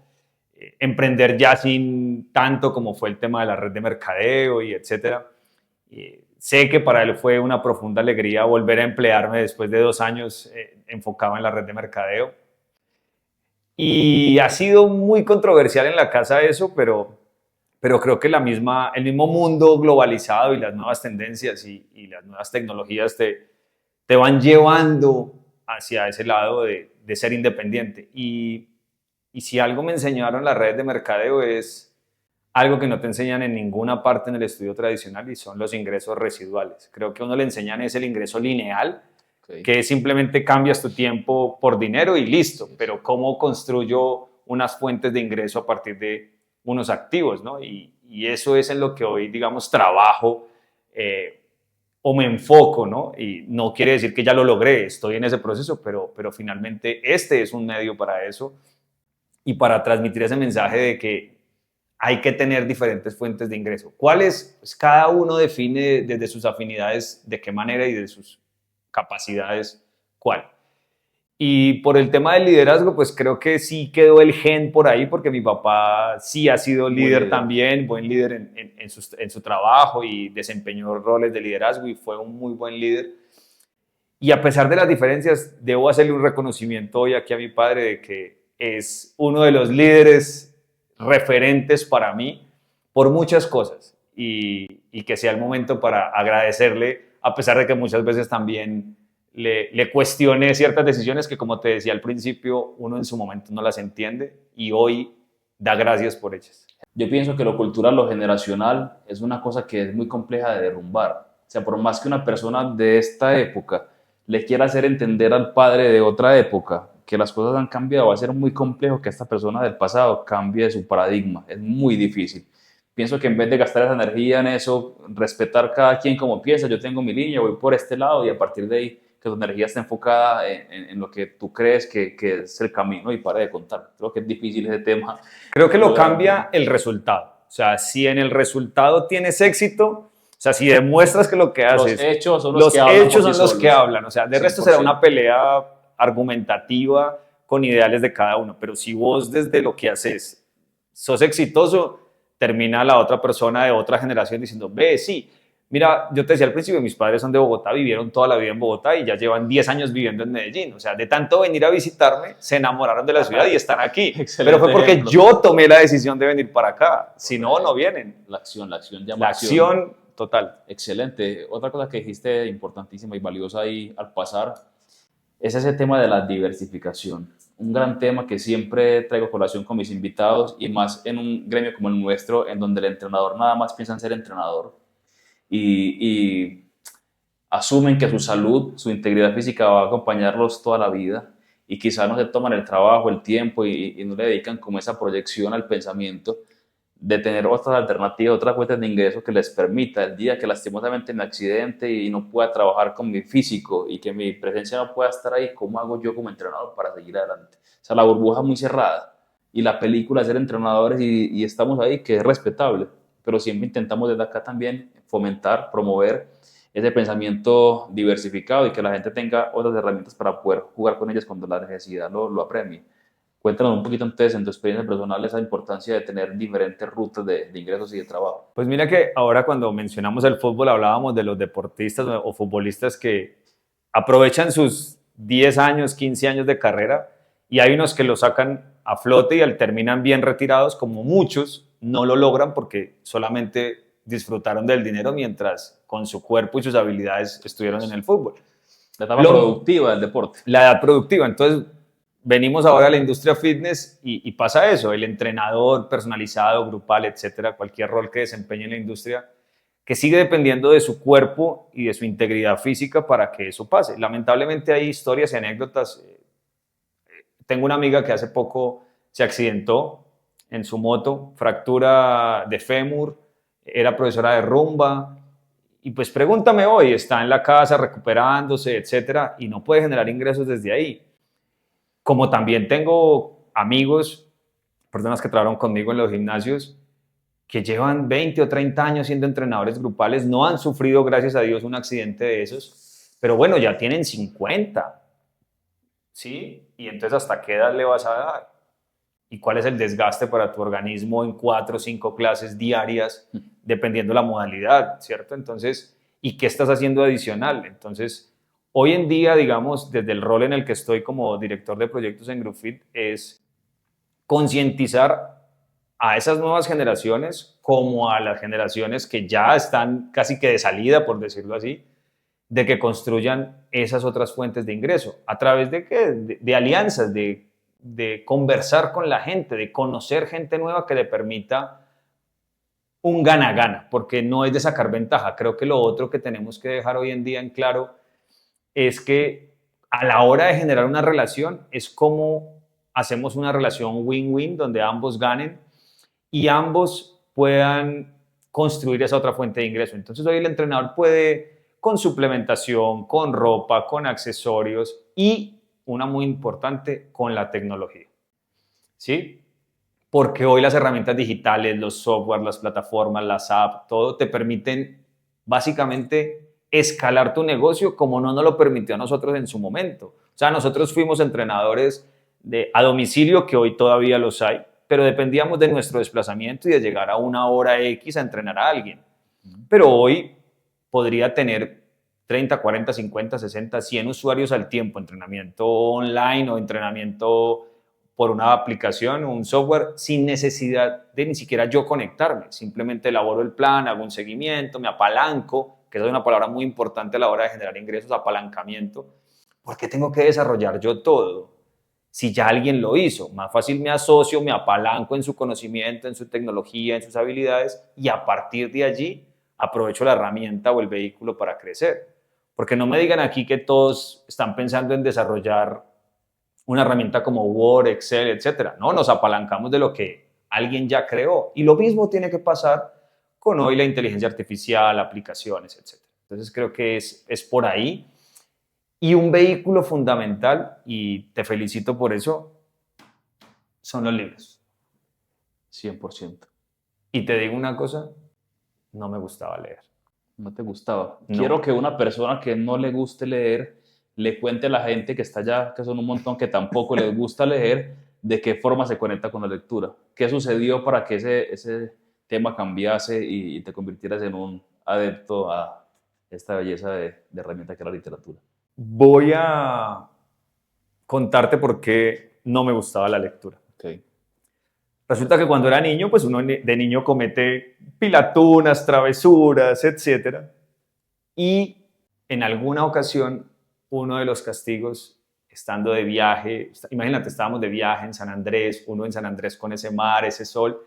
Emprender ya sin tanto como fue el tema de la red de mercadeo y etcétera. Sé que para él fue una profunda alegría volver a emplearme después de 2 años enfocado en la red de mercadeo. Y ha sido muy controversial en la casa eso, pero creo que el mismo mundo globalizado y las nuevas tendencias y las nuevas tecnologías te van llevando hacia ese lado de ser independiente. Y si algo me enseñaron las redes de mercadeo es algo que no te enseñan en ninguna parte en el estudio tradicional y son los ingresos residuales. Creo que a uno le enseñan es el ingreso lineal, que simplemente cambias tu tiempo por dinero y listo, pero cómo construyo unas fuentes de ingreso a partir de unos activos, ¿no? Y eso es en lo que hoy, digamos, trabajo o me enfoco, ¿no? Y no quiere decir que ya lo logré, estoy en ese proceso, pero finalmente este es un medio para eso y para transmitir ese mensaje de que hay que tener diferentes fuentes de ingreso. ¿Cuáles? Pues cada uno define desde sus afinidades de qué manera y de sus capacidades cuál. Y por el tema del liderazgo, pues creo que sí quedó el gen por ahí, porque mi papá sí ha sido líder también, buen líder en su trabajo y desempeñó roles de liderazgo y fue un muy buen líder. Y a pesar de las diferencias, debo hacerle un reconocimiento hoy aquí a mi padre de que es uno de los líderes referentes para mí por muchas cosas. y que sea el momento para agradecerle, a pesar de que muchas veces también le cuestione ciertas decisiones que, como te decía al principio, uno en su momento no las entiende y hoy da gracias por ellas. Yo pienso que lo cultural, lo generacional, es una cosa que es muy compleja de derrumbar. O sea, por más que una persona de esta época le quiera hacer entender al padre de otra época que las cosas han cambiado, va a ser muy complejo que esta persona del pasado cambie su paradigma. Es muy difícil. Pienso que en vez de gastar esa energía en eso, respetar cada quien como piensa, yo tengo mi línea, voy por este lado y a partir de ahí que tu energía esté enfocada en lo que tú crees que es el camino y para de contar. Creo que es difícil ese tema. Creo que lo cambia el resultado. O sea, si en el resultado tienes éxito, o sea, si demuestras que lo que haces, los hechos son los que hablan. Hechos son los que hablan. O sea, de resto será una pelea argumentativa con ideales de cada uno. Pero si vos desde lo que haces sos exitoso, termina la otra persona de otra generación diciendo, ve, sí, mira, yo te decía al principio, mis padres son de Bogotá, vivieron toda la vida en Bogotá y ya llevan 10 años viviendo en Medellín. O sea, de tanto venir a visitarme, se enamoraron de la ciudad y están aquí. Excelente. Pero fue porque yo tomé la decisión de venir para acá. Si no, no vienen. La acción llama La acción total. Excelente. Otra cosa que dijiste importantísima y valiosa ahí al pasar es ese tema de la diversificación. Un gran tema que siempre traigo a colación con mis invitados y más en un gremio como el nuestro, en donde el entrenador nada más piensa en ser entrenador y asumen que su salud, su integridad física va a acompañarlos toda la vida y quizás no se toman el trabajo, el tiempo y no le dedican como esa proyección al pensamiento de tener otras alternativas, otras fuentes de ingresos que les permita el día que lastimosamente me accidente y no pueda trabajar con mi físico y que mi presencia no pueda estar ahí, ¿cómo hago yo como entrenador para seguir adelante? O sea, la burbuja es muy cerrada y la película es ser entrenadores y estamos ahí, que es respetable, pero siempre intentamos desde acá también fomentar, promover ese pensamiento diversificado y que la gente tenga otras herramientas para poder jugar con ellas cuando la necesidad lo apremie. Cuéntanos un poquito entonces en tu experiencia personal esa importancia de tener diferentes rutas de ingresos y de trabajo. Pues mira que ahora cuando mencionamos el fútbol hablábamos de los deportistas o futbolistas que aprovechan sus 10 años, 15 años de carrera y hay unos que lo sacan a flote y terminan bien retirados, como muchos no lo logran porque solamente disfrutaron del dinero mientras con su cuerpo y sus habilidades estuvieron en el fútbol. La etapa productiva del deporte. La edad productiva. Entonces, venimos ahora a la industria fitness y pasa eso, el entrenador personalizado, grupal, etcétera, cualquier rol que desempeñe en la industria, que sigue dependiendo de su cuerpo y de su integridad física para que eso pase. Lamentablemente hay historias y anécdotas. Tengo una amiga que hace poco se accidentó en su moto, fractura de fémur, era profesora de rumba, y pues pregúntame hoy, está en la casa recuperándose, etcétera, y no puede generar ingresos desde ahí. Como también tengo amigos, personas que trabajaron conmigo en los gimnasios, que llevan 20 o 30 años siendo entrenadores grupales, no han sufrido, gracias a Dios, un accidente de esos, pero bueno, ya tienen 50, ¿sí? Y entonces, ¿hasta qué edad le vas a dar? ¿Y cuál es el desgaste para tu organismo en 4 o 5 clases diarias, dependiendo la modalidad, ¿cierto? Entonces, ¿y qué estás haciendo adicional? Entonces, hoy en día, digamos, desde el rol en el que estoy como director de proyectos en GroupFit, es concientizar a esas nuevas generaciones como a las generaciones que ya están casi que de salida, por decirlo así, de que construyan esas otras fuentes de ingreso. ¿A través de qué? De alianzas, de conversar con la gente, de conocer gente nueva que le permita un gana-gana, porque no es de sacar ventaja. Creo que lo otro que tenemos que dejar hoy en día en claro es que a la hora de generar una relación es como hacemos una relación win-win donde ambos ganen y ambos puedan construir esa otra fuente de ingreso. Entonces hoy el entrenador puede, con suplementación, con ropa, con accesorios y una muy importante, con la tecnología, ¿sí? Porque hoy las herramientas digitales, los software, las plataformas, las apps, todo te permiten básicamente escalar tu negocio como no nos lo permitió a nosotros en su momento. O sea, nosotros fuimos entrenadores a domicilio, que hoy todavía los hay, pero dependíamos de nuestro desplazamiento y de llegar a una hora X a entrenar a alguien. Pero hoy podría tener 30, 40, 50, 60, 100 usuarios al tiempo, entrenamiento online o entrenamiento por una aplicación o un software sin necesidad de ni siquiera yo conectarme. Simplemente elaboro el plan, hago un seguimiento, me apalanco, que esa es una palabra muy importante a la hora de generar ingresos, apalancamiento. ¿Por qué tengo que desarrollar yo todo? Si ya alguien lo hizo, más fácil me asocio, me apalanco en su conocimiento, en su tecnología, en sus habilidades y a partir de allí aprovecho la herramienta o el vehículo para crecer. Porque no me digan aquí que todos están pensando en desarrollar una herramienta como Word, Excel, etcétera. No, nos apalancamos de lo que alguien ya creó. Y lo mismo tiene que pasar con hoy la inteligencia artificial, aplicaciones, etcétera. Entonces creo que es por ahí. Y un vehículo fundamental, y te felicito por eso, son los libros. 100%. Y te digo una cosa, no me gustaba leer. ¿No te gustaba? No. Quiero que una persona que no le guste leer le cuente a la gente que está allá, que son un montón, que tampoco les gusta leer, de qué forma se conecta con la lectura. ¿Qué sucedió para que ese tema cambiase y te convirtieras en un adepto a esta belleza de herramienta que es la literatura? Voy a contarte por qué no me gustaba la lectura. Okay. Resulta que cuando era niño, pues uno de niño comete pilatunas, travesuras, etc. Y en alguna ocasión, uno de los castigos, estando de viaje, imagínate, estábamos de viaje en San Andrés, uno en San Andrés con ese mar, ese sol,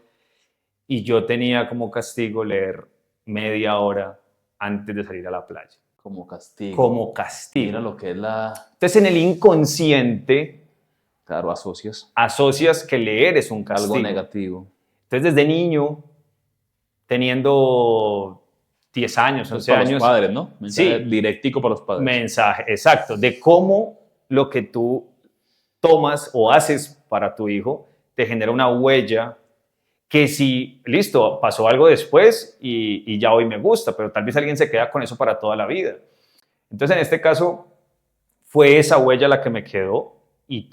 y yo tenía como castigo leer media hora antes de salir a la playa. Como castigo. Como castigo. Mira lo que es la... Entonces, en el inconsciente, claro, asocias que leer es un castigo. algo negativo. Entonces, desde niño, teniendo 10 años, 11 para años... los padres, ¿no? Mensaje sí, directico para los padres. Mensaje, exacto, de cómo lo que tú tomas o haces para tu hijo te genera una huella que si, listo, pasó algo después y ya hoy me gusta, pero tal vez alguien se queda con eso para toda la vida. Entonces, en este caso, fue esa huella la que me quedó y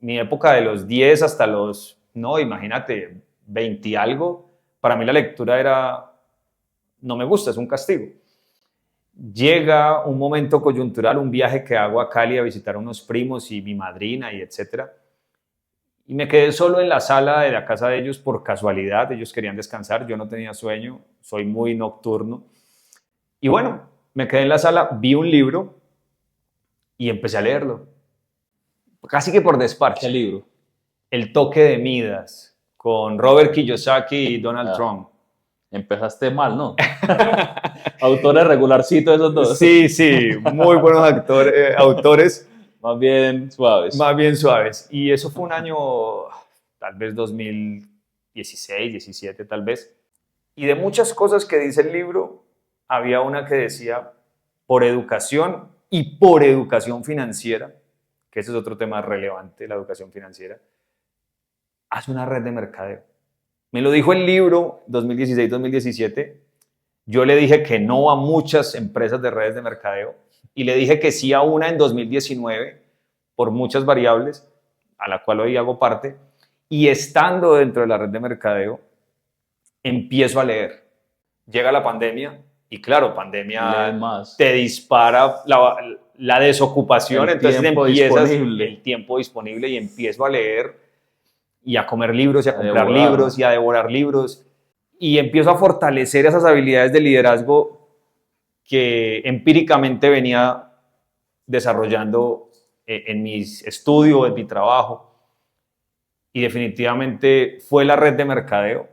mi época de los 10 hasta los, no, imagínate, 20 y algo, para mí la lectura era, no me gusta, es un castigo. Llega un momento coyuntural, un viaje que hago a Cali a visitar a unos primos y mi madrina y etcétera. Y me quedé solo en la sala de la casa de ellos por casualidad. Ellos querían descansar, yo no tenía sueño, soy muy nocturno. Y bueno, me quedé en la sala, vi un libro y empecé a leerlo. Casi que por desparche. ¿Qué libro? El toque de Midas, con Robert Kiyosaki y Donald Trump. Empezaste mal, ¿no? Autores regularcitos esos dos. Sí, muy buenos autores. Más bien suaves. Más bien suaves. Y eso fue un año, tal vez 2016, 17 tal vez. Y de muchas cosas que dice el libro, había una que decía, por educación y por educación financiera, que ese es otro tema relevante, la educación financiera, haz una red de mercadeo. Me lo dijo el libro 2016-2017. Yo le dije que no a muchas empresas de redes de mercadeo y le dije que sí a una en 2019 por muchas variables, a la cual hoy hago parte, y estando dentro de la red de mercadeo, empiezo a leer. Llega la pandemia y claro, pandemia te dispara la desocupación, entonces empiezas el tiempo disponible y empiezo a leer y a comer libros y a comprar libros y a devorar libros y empiezo a fortalecer esas habilidades de liderazgo que empíricamente venía desarrollando en mis estudios, en mi trabajo, y definitivamente fue la red de mercadeo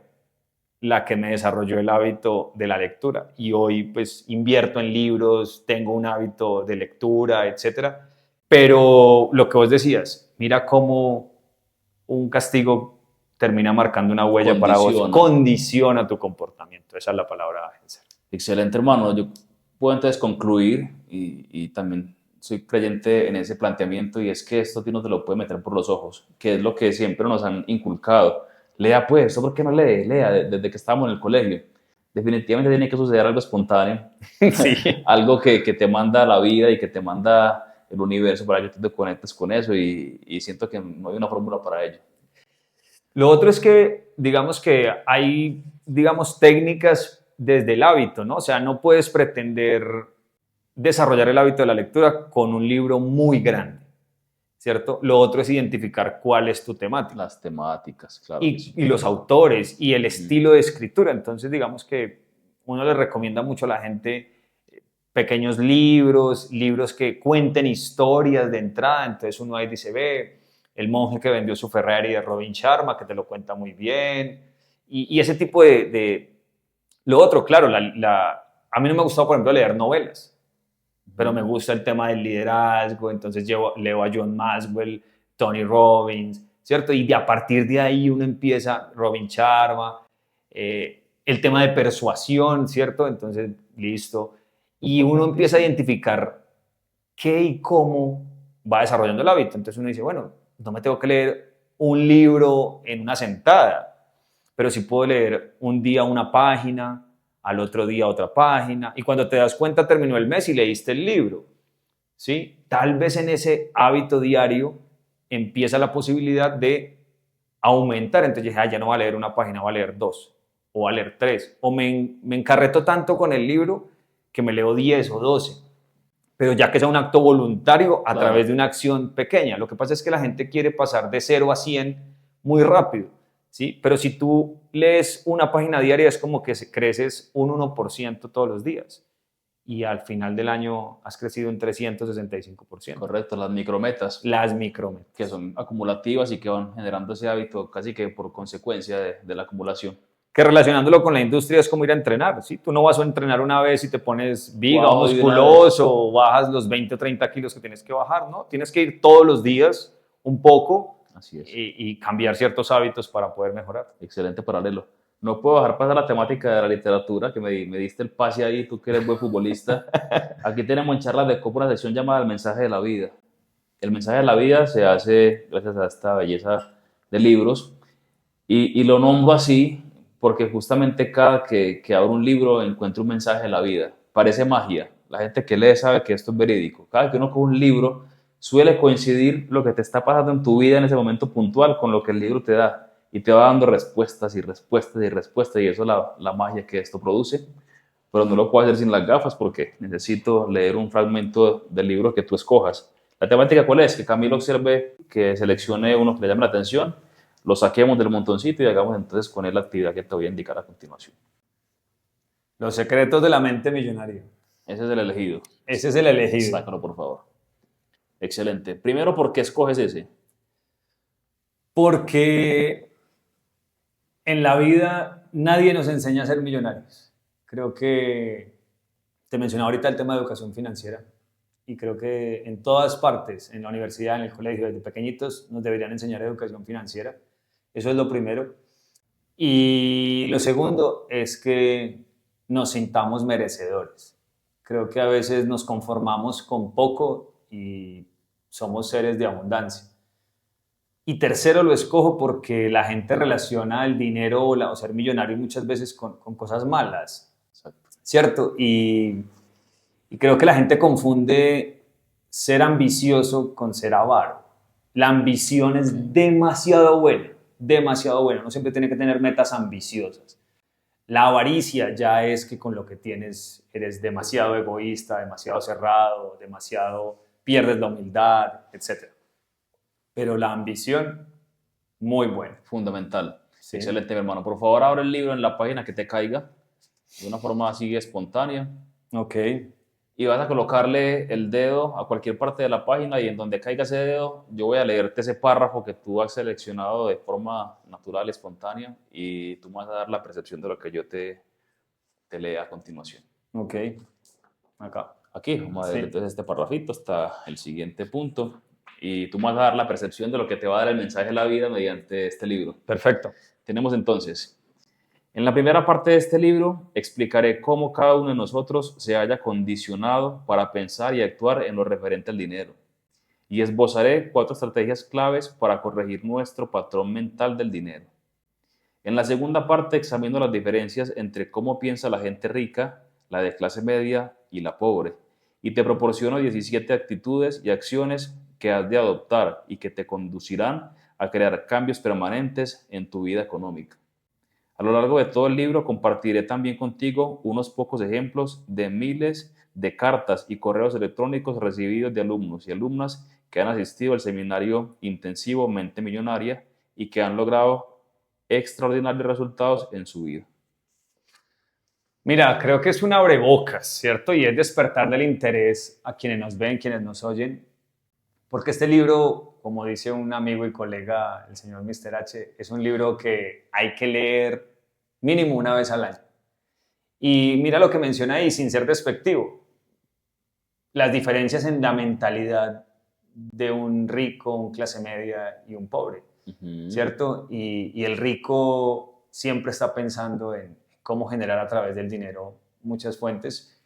la que me desarrolló el hábito de la lectura y hoy pues invierto en libros, tengo un hábito de lectura, etcétera. Pero lo que vos decías, mira cómo un castigo termina marcando una huella para vos, condiciona tu comportamiento, esa es la palabra agencia. Excelente, hermano. Yo puedo entonces concluir y también soy creyente en ese planteamiento y es que esto no te lo puede meter por los ojos, que es lo que siempre nos han inculcado. Lea pues, ¿esto por qué no lee? Lea desde que estábamos en el colegio. Definitivamente tiene que suceder algo espontáneo, sí. Algo que te manda la vida y que te manda el universo para que tú te conectes con eso y siento que no hay una fórmula para ello. Lo otro es que hay, técnicas desde el hábito, ¿no? O sea, no puedes pretender desarrollar el hábito de la lectura con un libro muy grande. ¿cierto? Lo otro es identificar cuál es tu temática. Las temáticas, claro que sí. Y los autores y el Ujú. estilo de escritura. Entonces, digamos que uno le recomienda mucho a la gente pequeños libros, libros que cuenten historias de entrada. Entonces uno ahí dice, ve, El monje que vendió su Ferrari de Robin Sharma, que te lo cuenta muy bien. Y ese tipo Lo otro, claro, a mí no me ha gustado, por ejemplo, leer novelas, pero me gusta el tema del liderazgo, entonces leo a John Maxwell, Tony Robbins, ¿cierto? Y a partir de ahí uno empieza, Robin Sharma, el tema de persuasión, ¿cierto? Entonces, listo. Y uno empieza a identificar qué y cómo va desarrollando el hábito. Entonces uno dice, bueno, no me tengo que leer un libro en una sentada, pero sí puedo leer un día una página, al otro día otra página, y cuando te das cuenta terminó el mes y leíste el libro, ¿sí? Tal vez en ese hábito diario empieza la posibilidad de aumentar, entonces dije, ya no va a leer una página, va a leer dos, o va a leer tres, o me encarreto tanto con el libro que me leo 10 o 12, pero ya que sea un acto voluntario a Claro. través de una acción pequeña. Lo que pasa es que la gente quiere pasar de 0 a 100 muy rápido, ¿sí? Pero si tú lees una página diaria es como que creces un 1% todos los días y al final del año has crecido un 365%. Correcto, las micrometas. Las micrometas. Que son acumulativas y que van generando ese hábito casi que por consecuencia de la acumulación. Que relacionándolo con la industria es como ir a entrenar, ¿sí? Tú no vas a entrenar una vez y te pones viga o musculoso o bajas los 20 o 30 kilos que tienes que bajar, ¿no? Tienes que ir todos los días un poco. Así es. Y cambiar ciertos hábitos para poder mejorar. Excelente paralelo. No puedo dejar pasar la temática de la literatura, que me diste el pase ahí, tú que eres buen futbolista. Aquí tenemos en Charlas de Copa una sección llamada El mensaje de la vida. El mensaje de la vida se hace gracias a esta belleza de libros y lo nombro así porque justamente cada que abro un libro encuentro un mensaje de la vida. Parece magia. La gente que lee sabe que esto es verídico. Cada que uno coge un libro suele coincidir lo que te está pasando en tu vida en ese momento puntual con lo que el libro te da y te va dando respuestas y respuestas y respuestas y eso es la magia que esto produce. Pero no lo puedo hacer sin las gafas porque necesito leer un fragmento del libro que tú escojas. ¿La temática cuál es? Que Camilo observe, que seleccione uno que le llame la atención, lo saquemos del montoncito y hagamos entonces con él la actividad que te voy a indicar a continuación. Los secretos de la mente millonaria. Ese es el elegido. Ese es el elegido. Sácalo, por favor. Excelente. Primero, ¿por qué escoges ese? Porque en la vida nadie nos enseña a ser millonarios. Creo que te mencionaba ahorita el tema de educación financiera y creo que en todas partes, en la universidad, en el colegio, desde pequeñitos, nos deberían enseñar educación financiera. Eso es lo primero. Y lo segundo es que nos sintamos merecedores. Creo que a veces nos conformamos con poco y somos seres de abundancia. Y tercero lo escojo porque la gente relaciona el dinero o ser millonario muchas veces con cosas malas, Exacto. ¿cierto? Y creo que la gente confunde ser ambicioso con ser avaro. La ambición es demasiado buena. Uno siempre tiene que tener metas ambiciosas. La avaricia ya es que con lo que tienes eres demasiado egoísta, demasiado cerrado, pierdes la humildad, etc. Pero la ambición, muy buena. Fundamental. Sí. Excelente, mi hermano. Por favor, abre el libro en la página que te caiga, de una forma así espontánea. Ok. Y vas a colocarle el dedo a cualquier parte de la página y en donde caiga ese dedo, yo voy a leerte ese párrafo que tú has seleccionado de forma natural, espontánea, y tú me vas a dar la percepción de lo que yo te lea a continuación. Ok. Acá. Aquí, vamos a ver entonces este párrafito hasta el siguiente punto. Y tú me vas a dar la percepción de lo que te va a dar el mensaje de la vida mediante este libro. Perfecto. Tenemos entonces, en la primera parte de este libro explicaré cómo cada uno de nosotros se haya condicionado para pensar y actuar en lo referente al dinero. Y esbozaré 4 estrategias claves para corregir nuestro patrón mental del dinero. En la segunda parte examino las diferencias entre cómo piensa la gente rica, la de clase media y la pobre. Y te proporciono 17 actitudes y acciones que has de adoptar y que te conducirán a crear cambios permanentes en tu vida económica. A lo largo de todo el libro compartiré también contigo unos pocos ejemplos de miles de cartas y correos electrónicos recibidos de alumnos y alumnas que han asistido al seminario intensivo Mente Millonaria y que han logrado extraordinarios resultados en su vida. Mira, creo que es un abrebocas, ¿cierto? Y es despertar del interés a quienes nos ven, quienes nos oyen, porque este libro, como dice un amigo y colega, el señor Mr. H, es un libro que hay que leer mínimo una vez al año. Y mira lo que menciona ahí, sin ser despectivo, las diferencias en la mentalidad de un rico, un clase media y un pobre, ¿cierto? Y el rico siempre está pensando en cómo generar a través del dinero muchas fuentes,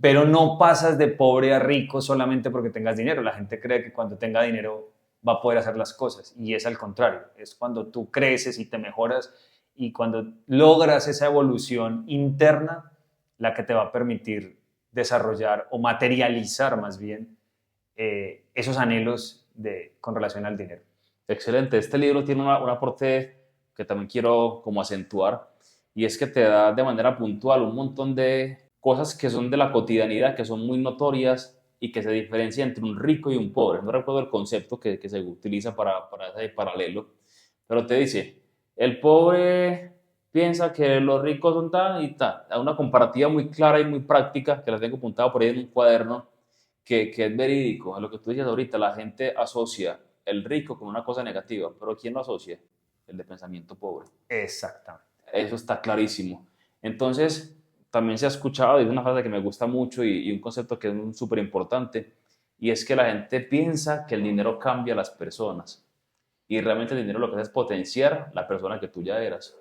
pero no pasas de pobre a rico solamente porque tengas dinero. La gente cree que cuando tenga dinero va a poder hacer las cosas, y es al contrario, es cuando tú creces y te mejoras y cuando logras esa evolución interna la que te va a permitir desarrollar o materializar más bien esos anhelos con relación al dinero. Excelente. Este libro tiene un aporte que también quiero como acentuar, y es que te da de manera puntual un montón de cosas que son de la cotidianidad, que son muy notorias y que se diferencian entre un rico y un pobre. No recuerdo el concepto que se utiliza para ese paralelo, pero te dice, el pobre piensa que los ricos son tan y tal. Hay una comparativa muy clara y muy práctica que la tengo apuntada por ahí en un cuaderno que es verídico. A lo que tú dices ahorita, la gente asocia el rico con una cosa negativa, pero ¿quién lo asocia? El de pensamiento pobre. Exactamente. Eso está clarísimo. Entonces, también se ha escuchado, es una frase que me gusta mucho y un concepto que es súper importante, y es que la gente piensa que el dinero cambia a las personas, y realmente el dinero lo que hace es potenciar la persona que tú ya eras.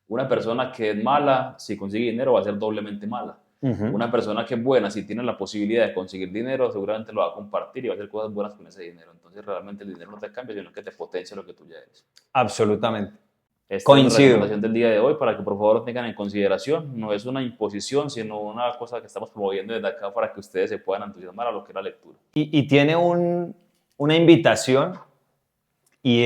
Una persona que es mala, si consigue dinero, va a ser doblemente mala. Una persona que es buena, si tiene la posibilidad de conseguir dinero, seguramente lo va a compartir y va a hacer cosas buenas con ese dinero. Entonces, realmente el dinero no te cambia, sino que te potencia lo que tú ya eres. Absolutamente. Esta es la recomendación del día de hoy para que por favor lo tengan en consideración. No es una imposición, sino una cosa que estamos promoviendo desde acá para que ustedes se puedan entusiasmar a lo que es la lectura. Y tiene una invitación, y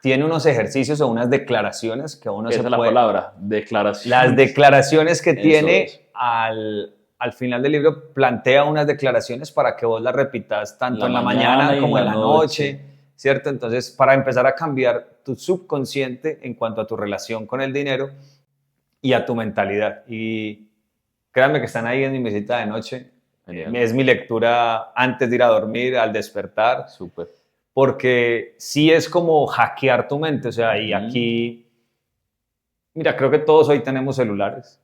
tiene unos ejercicios o unas declaraciones que uno Esa se es la puede... palabra, declaraciones. Las declaraciones que Eso tiene es. al final del libro, plantea unas declaraciones para que vos las repitas tanto en la mañana y como en la noche. noche, ¿cierto? Entonces, para empezar a cambiar tu subconsciente en cuanto a tu relación con el dinero y a tu mentalidad. Y créanme que están ahí en mi visita de noche. Es mi lectura antes de ir a dormir, al despertar. Súper. Porque sí es como hackear tu mente, o sea, y aquí, mira, creo que todos hoy tenemos celulares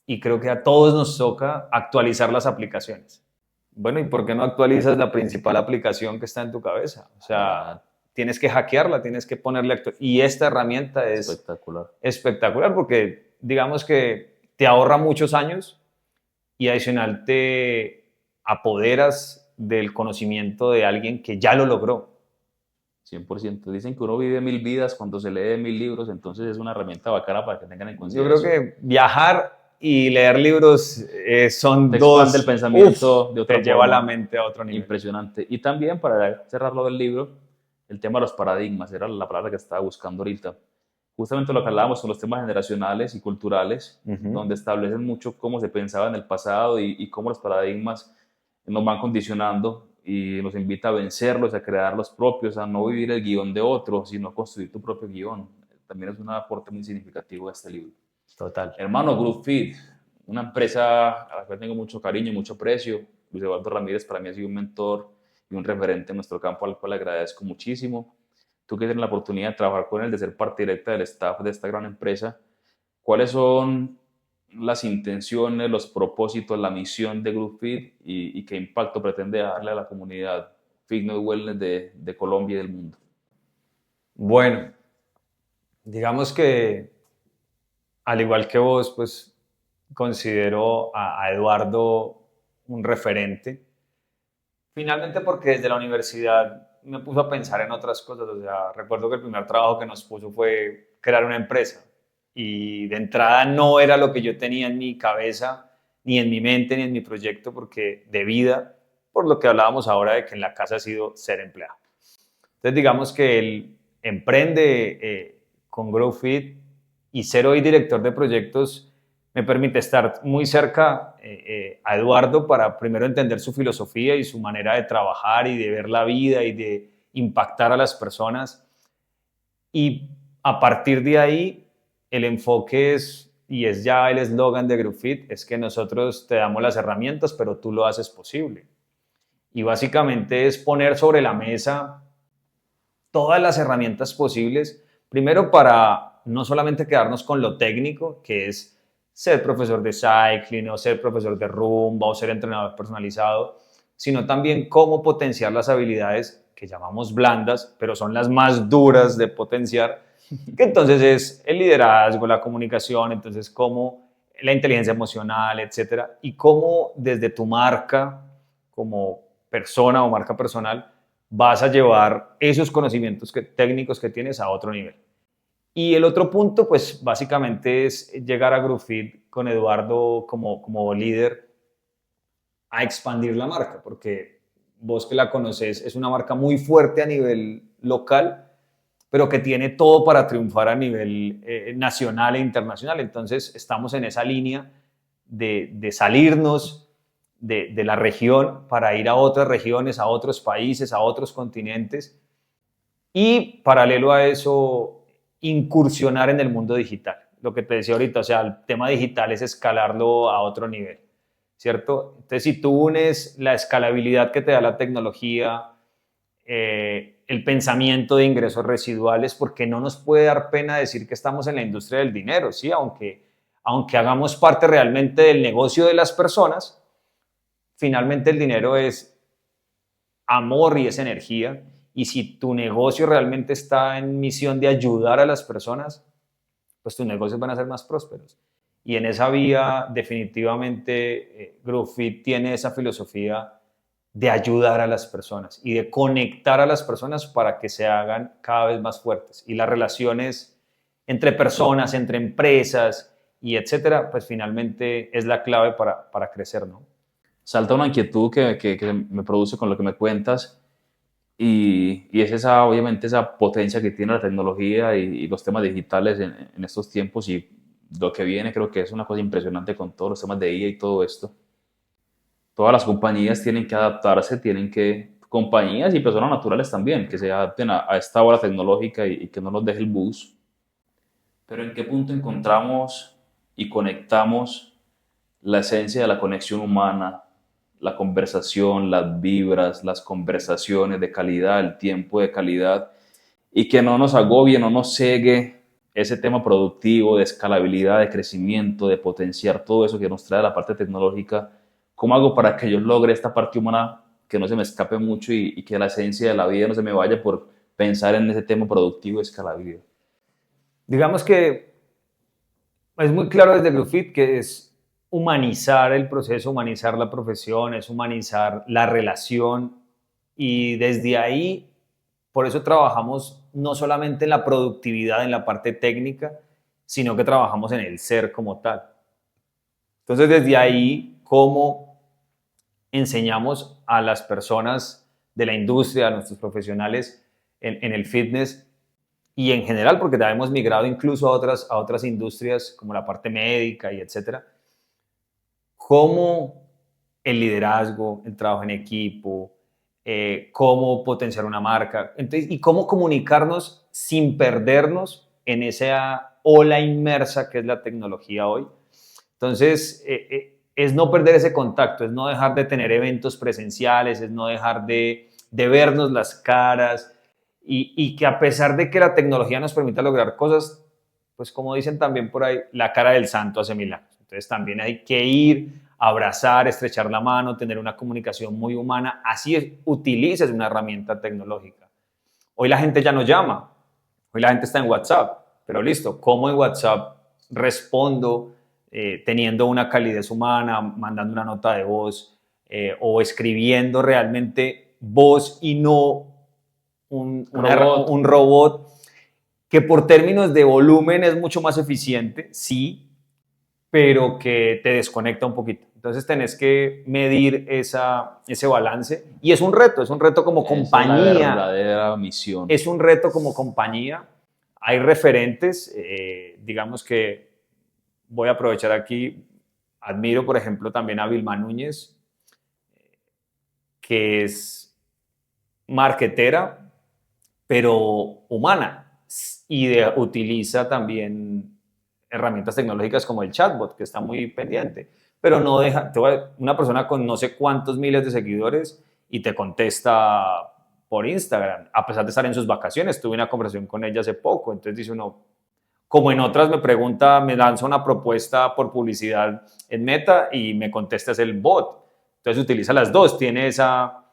y creo que a todos nos toca actualizar las aplicaciones. Bueno, ¿y por qué no actualizas la principal aplicación que está en tu cabeza? O sea, tienes que hackearla, tienes que ponerle... Y esta herramienta es espectacular porque digamos que te ahorra muchos años y adicional te apoderas del conocimiento de alguien que ya lo logró. 100%. Dicen que uno vive 1000 vidas cuando se lee 1000 libros, entonces es una herramienta bacana para que tengan en consideración. Yo creo que viajar y leer libros son te dos... expande el pensamiento de otra te lleva forma. la mente a otro nivel. Impresionante. Y también, para cerrar lo del libro, el tema de los paradigmas, era la palabra que estaba buscando ahorita. Justamente lo que hablábamos con los temas generacionales y culturales, donde establecen mucho cómo se pensaba en el pasado y cómo los paradigmas nos van condicionando y nos invita a vencerlos, a crear los propios, a no vivir el guión de otros, sino construir tu propio guión. También es un aporte muy significativo de este libro. Total. Hermano, GroupFit, una empresa a la cual tengo mucho cariño y mucho aprecio. Luis Eduardo Ramírez para mí ha sido un mentor y un referente en nuestro campo, al cual le agradezco muchísimo. Tú que tienes la oportunidad de trabajar con él, de ser parte directa del staff de esta gran empresa, ¿cuáles son las intenciones, los propósitos, la misión de GroupFit y qué impacto pretende darle a la comunidad Fitness Wellness de Colombia y del mundo? Bueno, digamos que al igual que vos, pues considero a Eduardo un referente. Finalmente porque desde la universidad me puso a pensar en otras cosas. O sea, recuerdo que el primer trabajo que nos puso fue crear una empresa. Y de entrada no era lo que yo tenía en mi cabeza, ni en mi mente, ni en mi proyecto porque de vida, por lo que hablábamos ahora de que en la casa ha sido ser empleado. Entonces digamos que él emprende con GrowFit y ser hoy director de proyectos me permite estar muy cerca a Eduardo para primero entender su filosofía y su manera de trabajar y de ver la vida y de impactar a las personas. Y a partir de ahí, el enfoque es, y es ya el eslogan de Groovefit, es que nosotros te damos las herramientas, pero tú lo haces posible. Y básicamente es poner sobre la mesa todas las herramientas posibles, primero para no solamente quedarnos con lo técnico, que es ser profesor de cycling o ser profesor de rumba o ser entrenador personalizado, sino también cómo potenciar las habilidades que llamamos blandas, pero son las más duras de potenciar, que entonces es el liderazgo, la comunicación, entonces cómo la inteligencia emocional, etcétera, y cómo desde tu marca como persona o marca personal vas a llevar esos conocimientos técnicos que tienes a otro nivel. Y el otro punto, pues básicamente es llegar a Groovefit con Eduardo como líder a expandir la marca, porque vos que la conoces es una marca muy fuerte a nivel local, pero que tiene todo para triunfar a nivel nacional e internacional. Entonces estamos en esa línea de salirnos de la región para ir a otras regiones, a otros países, a otros continentes y paralelo a eso incursionar en el mundo digital. Lo que te decía ahorita, o sea, el tema digital es escalarlo a otro nivel, ¿cierto? Entonces, si tú unes la escalabilidad que te da la tecnología, el pensamiento de ingresos residuales, porque no nos puede dar pena decir que estamos en la industria del dinero, ¿sí? Aunque hagamos parte realmente del negocio de las personas, finalmente el dinero es amor y es energía. Y si tu negocio realmente está en misión de ayudar a las personas, pues tus negocios van a ser más prósperos. Y en esa vía, definitivamente, Groovefit tiene esa filosofía de ayudar a las personas y de conectar a las personas para que se hagan cada vez más fuertes. Y las relaciones entre personas, entre empresas y etcétera, pues finalmente es la clave para crecer, ¿no? Salta una inquietud que me produce con lo que me cuentas y es esa, obviamente, esa potencia que tiene la tecnología y los temas digitales en estos tiempos y lo que viene creo que es una cosa impresionante con todos los temas de IA y todo esto. Todas las compañías tienen que adaptarse, compañías y personas naturales también, que se adapten a esta ola tecnológica y que no nos deje el bus. Pero ¿en qué punto encontramos y conectamos la esencia de la conexión humana, la conversación, las vibras, las conversaciones de calidad, el tiempo de calidad, y que no nos agobie, no nos cegue ese tema productivo, de escalabilidad, de crecimiento, de potenciar todo eso que nos trae la parte tecnológica? ¿Cómo hago para que yo logre esta parte humana que no se me escape mucho y que la esencia de la vida no se me vaya por pensar en ese tema productivo de escalabilidad? Digamos que es muy claro desde Groovefit que es humanizar el proceso, humanizar la profesión, es humanizar la relación y desde ahí, por eso trabajamos no solamente en la productividad, en la parte técnica, sino que trabajamos en el ser como tal. Entonces desde ahí, cómo enseñamos a las personas de la industria, a nuestros profesionales en el fitness y en general, porque ya hemos migrado incluso a otras industrias como la parte médica y etcétera, cómo el liderazgo, el trabajo en equipo, cómo potenciar una marca, entonces, y cómo comunicarnos sin perdernos en esa ola inmersa que es la tecnología hoy. Entonces, es no perder ese contacto, es no dejar de tener eventos presenciales, es no dejar de vernos las caras y que a pesar de que la tecnología nos permita lograr cosas, pues como dicen también por ahí, la cara del santo hace milagros. Entonces también hay que ir, abrazar, estrechar la mano, tener una comunicación muy humana, así utilices una herramienta tecnológica. Hoy la gente ya no llama, hoy la gente está en WhatsApp, pero listo, ¿cómo en WhatsApp respondo teniendo una calidez humana, mandando una nota de voz o escribiendo realmente voz y no un robot que por términos de volumen es mucho más eficiente, sí, pero que te desconecta un poquito. Entonces tenés que medir ese balance y es un reto como compañía. Es la verdadera misión. Es un reto como compañía. Hay referentes, digamos que voy a aprovechar aquí, admiro, por ejemplo, también a Vilma Núñez, que es marketera, pero humana, y utiliza también herramientas tecnológicas como el chatbot, que está muy pendiente, pero no deja, una persona con no sé cuántos miles de seguidores y te contesta por Instagram, a pesar de estar en sus vacaciones. Tuve una conversación con ella hace poco, entonces dice uno, como en otras me pregunta, me lanza una propuesta por publicidad en Meta y me contesta es el bot. Entonces utiliza las dos, tiene esa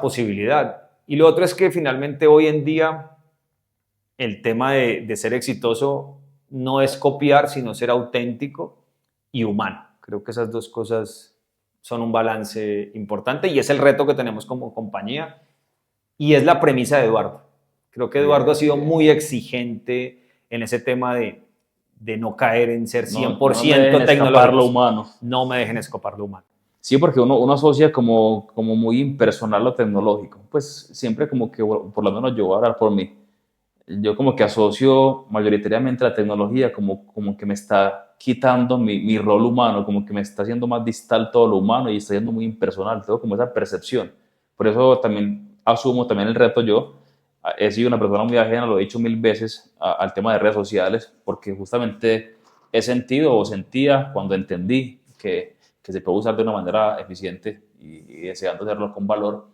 posibilidad. Y lo otro es que finalmente hoy en día el tema de ser exitoso no es copiar, sino ser auténtico y humano. Creo que esas dos cosas son un balance importante y es el reto que tenemos como compañía y es la premisa de Eduardo. Creo que Eduardo ha sido muy exigente en ese tema de no caer en ser 100% escapar lo tecnológicos. humano. No me dejen escapar lo humano. Sí, porque uno asocia como muy impersonal lo tecnológico. Pues siempre como que, por lo menos yo voy a hablar por mí, yo como que asocio mayoritariamente la tecnología como que me está quitando mi rol humano, como que me está haciendo más distal todo lo humano y está siendo muy impersonal, tengo como esa percepción. Por eso también asumo también el reto yo. He sido una persona muy ajena, lo he dicho mil veces, al tema de redes sociales, porque justamente he sentido o sentía cuando entendí que se puede usar de una manera eficiente y deseando hacerlo con valor,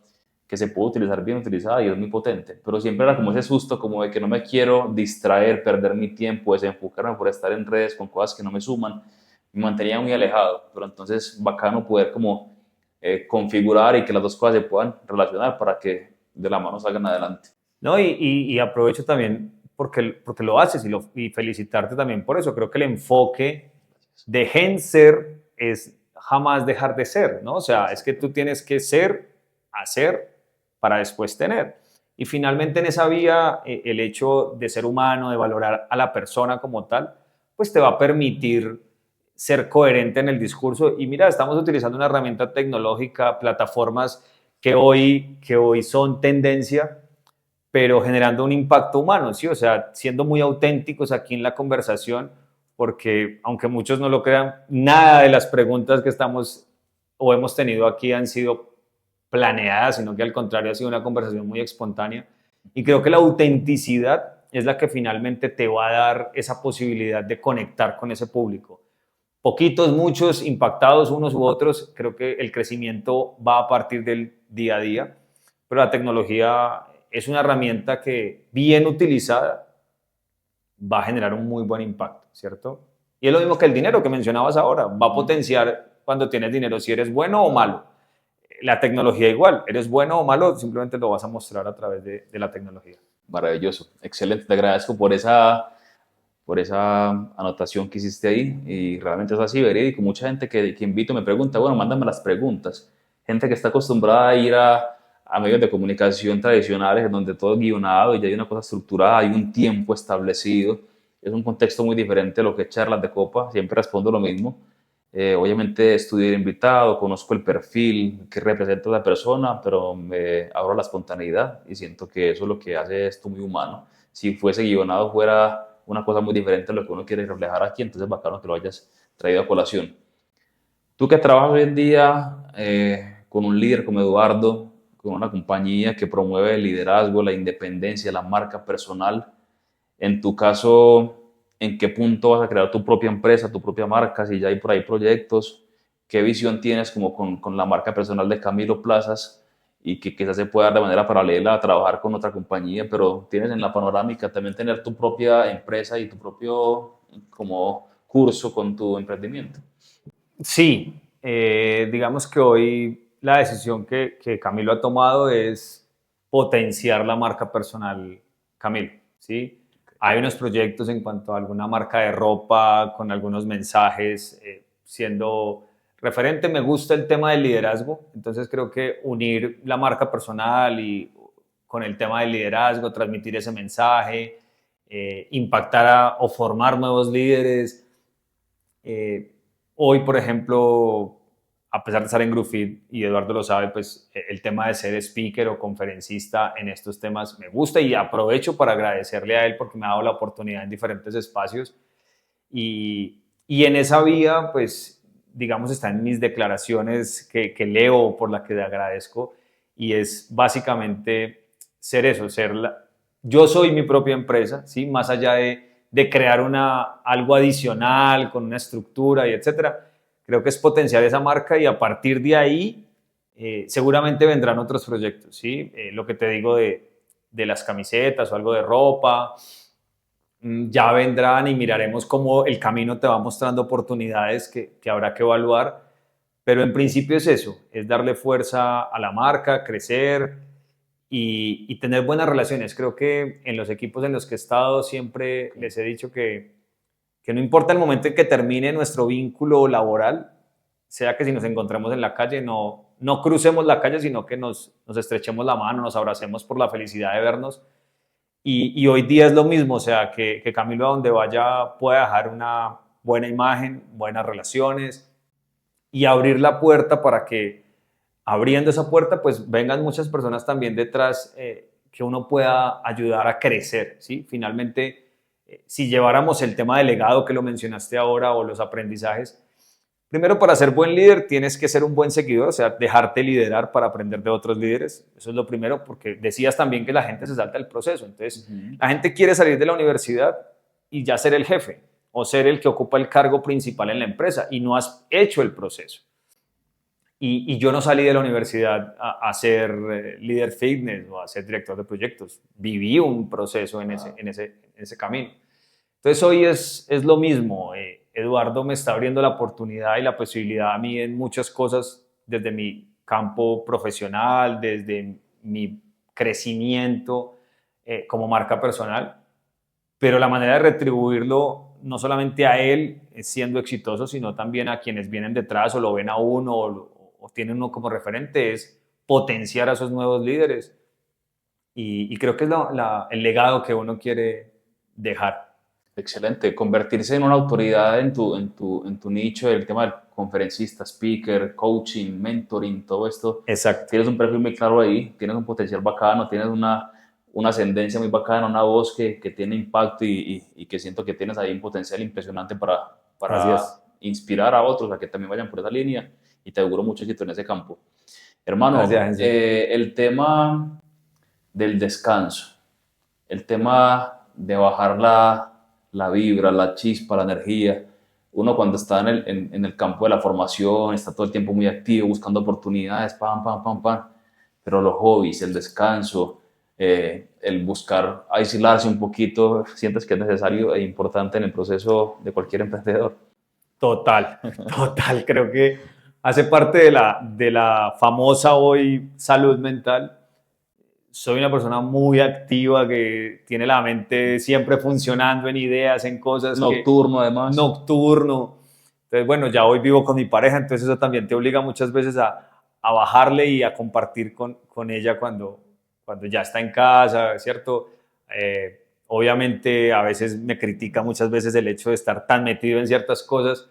que se puede utilizar bien utilizada y es muy potente, pero siempre era como ese susto, como de que no me quiero distraer, perder mi tiempo, desenfocarme por estar en redes con cosas que no me suman, me mantenía muy alejado, pero entonces bacano poder como configurar y que las dos cosas se puedan relacionar para que de la mano salgan adelante. No, y aprovecho también porque lo haces y felicitarte también por eso. Creo que el enfoque de gen ser es jamás dejar de ser, ¿no? O sea, es que tú tienes que ser, hacer, para después tener. Y finalmente en esa vía, el hecho de ser humano, de valorar a la persona como tal, pues te va a permitir ser coherente en el discurso. Y mira, estamos utilizando una herramienta tecnológica, plataformas que hoy son tendencia, pero generando un impacto humano, ¿sí? O sea, siendo muy auténticos aquí en la conversación, porque aunque muchos no lo crean, nada de las preguntas que estamos o hemos tenido aquí han sido planeadas, sino que al contrario ha sido una conversación muy espontánea. Y creo que la autenticidad es la que finalmente te va a dar esa posibilidad de conectar con ese público. Poquitos, muchos, impactados unos u otros, creo que el crecimiento va a partir del día a día, pero la tecnología es una herramienta que, bien utilizada, va a generar un muy buen impacto, ¿cierto? Y es lo mismo que el dinero que mencionabas ahora, va a potenciar cuando tienes dinero si eres bueno o malo. La tecnología igual, eres bueno o malo, simplemente lo vas a mostrar a través de la tecnología. Maravilloso, excelente, te agradezco por esa anotación que hiciste ahí y realmente es así, verídico. Mucha gente que invito me pregunta, bueno, mándame las preguntas. Gente que está acostumbrada a ir a medios de comunicación tradicionales en donde todo es guionado y ya hay una cosa estructurada, hay un tiempo establecido. Es un contexto muy diferente a lo que es charlas de copa, siempre respondo lo mismo. Obviamente estudié el invitado, conozco el perfil que representa a la persona, pero me abro a la espontaneidad y siento que eso es lo que hace esto muy humano. Si fuese guionado fuera una cosa muy diferente a lo que uno quiere reflejar aquí, entonces bacano que lo hayas traído a colación. Tú que trabajas hoy en día con un líder como Eduardo, con una compañía que promueve el liderazgo, la independencia, la marca personal, en tu caso, ¿en qué punto vas a crear tu propia empresa, tu propia marca? Si ya hay por ahí proyectos, ¿qué visión tienes como con la marca personal de Camilo Plazas? Y que quizás se pueda dar de manera paralela a trabajar con otra compañía, pero tienes en la panorámica también tener tu propia empresa y tu propio como curso con tu emprendimiento. Sí, digamos que hoy la decisión que Camilo ha tomado es potenciar la marca personal Camilo, ¿sí? Hay unos proyectos en cuanto a alguna marca de ropa con algunos mensajes siendo referente. Me gusta el tema del liderazgo, entonces creo que unir la marca personal y con el tema del liderazgo, transmitir ese mensaje, impactar o formar nuevos líderes. Eh, Hoy, por ejemplo, a pesar de estar en Grufit, y Eduardo lo sabe, pues el tema de ser speaker o conferencista en estos temas me gusta y aprovecho para agradecerle a él porque me ha dado la oportunidad en diferentes espacios Y en esa vía, pues, digamos, están mis declaraciones que leo, por la que te agradezco, y es básicamente ser eso, yo soy mi propia empresa, ¿sí? Más allá de crear algo adicional con una estructura y etcétera, creo que es potenciar esa marca y a partir de ahí seguramente vendrán otros proyectos, ¿sí? Lo que te digo de las camisetas o algo de ropa, ya vendrán y miraremos cómo el camino te va mostrando oportunidades que habrá que evaluar, pero en principio es eso, es darle fuerza a la marca, crecer y tener buenas relaciones. Creo que en los equipos en los que he estado siempre les he dicho que no importa el momento en que termine nuestro vínculo laboral, sea que si nos encontramos en la calle, no crucemos la calle, sino que nos estrechemos la mano, nos abracemos por la felicidad de vernos. Y hoy día es lo mismo, o sea, que Camilo a donde vaya pueda dejar una buena imagen, buenas relaciones y abrir la puerta para que abriendo esa puerta pues vengan muchas personas también detrás que uno pueda ayudar a crecer, ¿sí? Finalmente, si lleváramos el tema del legado que lo mencionaste ahora o los aprendizajes, primero, para ser buen líder tienes que ser un buen seguidor, o sea, dejarte liderar para aprender de otros líderes. Eso es lo primero, porque decías también que la gente se salta del proceso. Entonces, la gente quiere salir de la universidad y ya ser el jefe o ser el que ocupa el cargo principal en la empresa y no has hecho el proceso. Y yo no salí de la universidad a ser líder fitness o a ser director de proyectos. Viví un proceso en ese camino. Entonces hoy es lo mismo. Eduardo me está abriendo la oportunidad y la posibilidad a mí en muchas cosas desde mi campo profesional, desde mi crecimiento como marca personal, pero la manera de retribuirlo no solamente a él siendo exitoso, sino también a quienes vienen detrás o lo ven a uno o tienen uno como referente es potenciar a esos nuevos líderes y creo que es el legado que uno quiere dejar. Excelente. Convertirse en una autoridad en tu nicho, el tema del conferencista, speaker, coaching, mentoring, todo esto. Exacto. Tienes un perfil muy claro ahí, tienes un potencial bacano, tienes una ascendencia muy bacana, una voz que tiene impacto y que siento que tienes ahí un potencial impresionante para Gracias. inspirar a otros a que también vayan por esa línea y te auguro mucho éxito en ese campo. Hermano, Gracias. el tema del descanso, el tema de bajar la vibra, la chispa, la energía. Uno cuando está en el campo de la formación, está todo el tiempo muy activo, buscando oportunidades, pam, pam, pam, pam. Pero los hobbies, el descanso, el buscar aislarse un poquito, sientes que es necesario e importante en el proceso de cualquier emprendedor. Total, total. Creo que hace parte de la famosa hoy salud mental. Soy una persona muy activa que tiene la mente siempre funcionando en ideas, en cosas Nocturno además. nocturno. Entonces, bueno, ya hoy vivo con mi pareja, entonces eso también te obliga muchas veces a bajarle y a compartir con ella cuando ya está en casa, ¿cierto? Obviamente a veces me critica muchas veces el hecho de estar tan metido en ciertas cosas,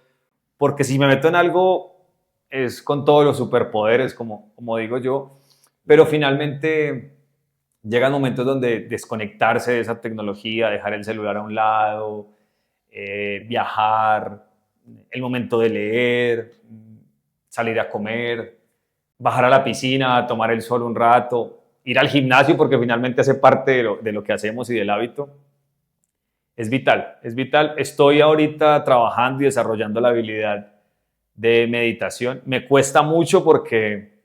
porque si me meto en algo es con todos los superpoderes, como digo yo, pero finalmente llegan momentos donde desconectarse de esa tecnología, dejar el celular a un lado, viajar, el momento de leer, salir a comer, bajar a la piscina, tomar el sol un rato, ir al gimnasio porque finalmente hace parte de lo que hacemos y del hábito. Es vital, es vital. Estoy ahorita trabajando y desarrollando la habilidad de meditación. Me cuesta mucho porque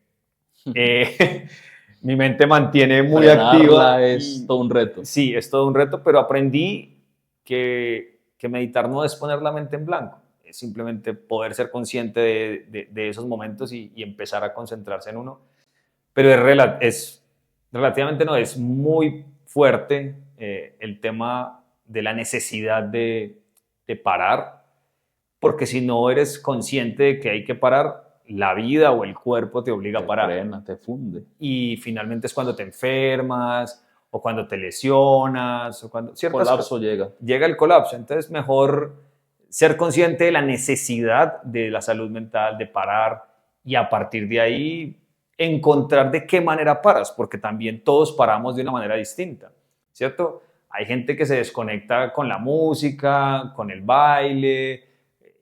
mi mente mantiene muy activa. Frenarla es todo un reto. Sí, es todo un reto, pero aprendí que meditar no es poner la mente en blanco, es simplemente poder ser consciente de esos momentos y empezar a concentrarse en uno. Pero es relativamente no, es muy fuerte el tema de la necesidad de parar, porque si no eres consciente de que hay que parar, la vida o el cuerpo te obliga a parar. Te frena, te funde. Y finalmente es cuando te enfermas o cuando te lesionas o cuando Colapso llega. Llega el colapso. Entonces mejor ser consciente de la necesidad de la salud mental, de parar y a partir de ahí encontrar de qué manera paras, porque también todos paramos de una manera distinta, ¿cierto? Hay gente que se desconecta con la música, con el baile,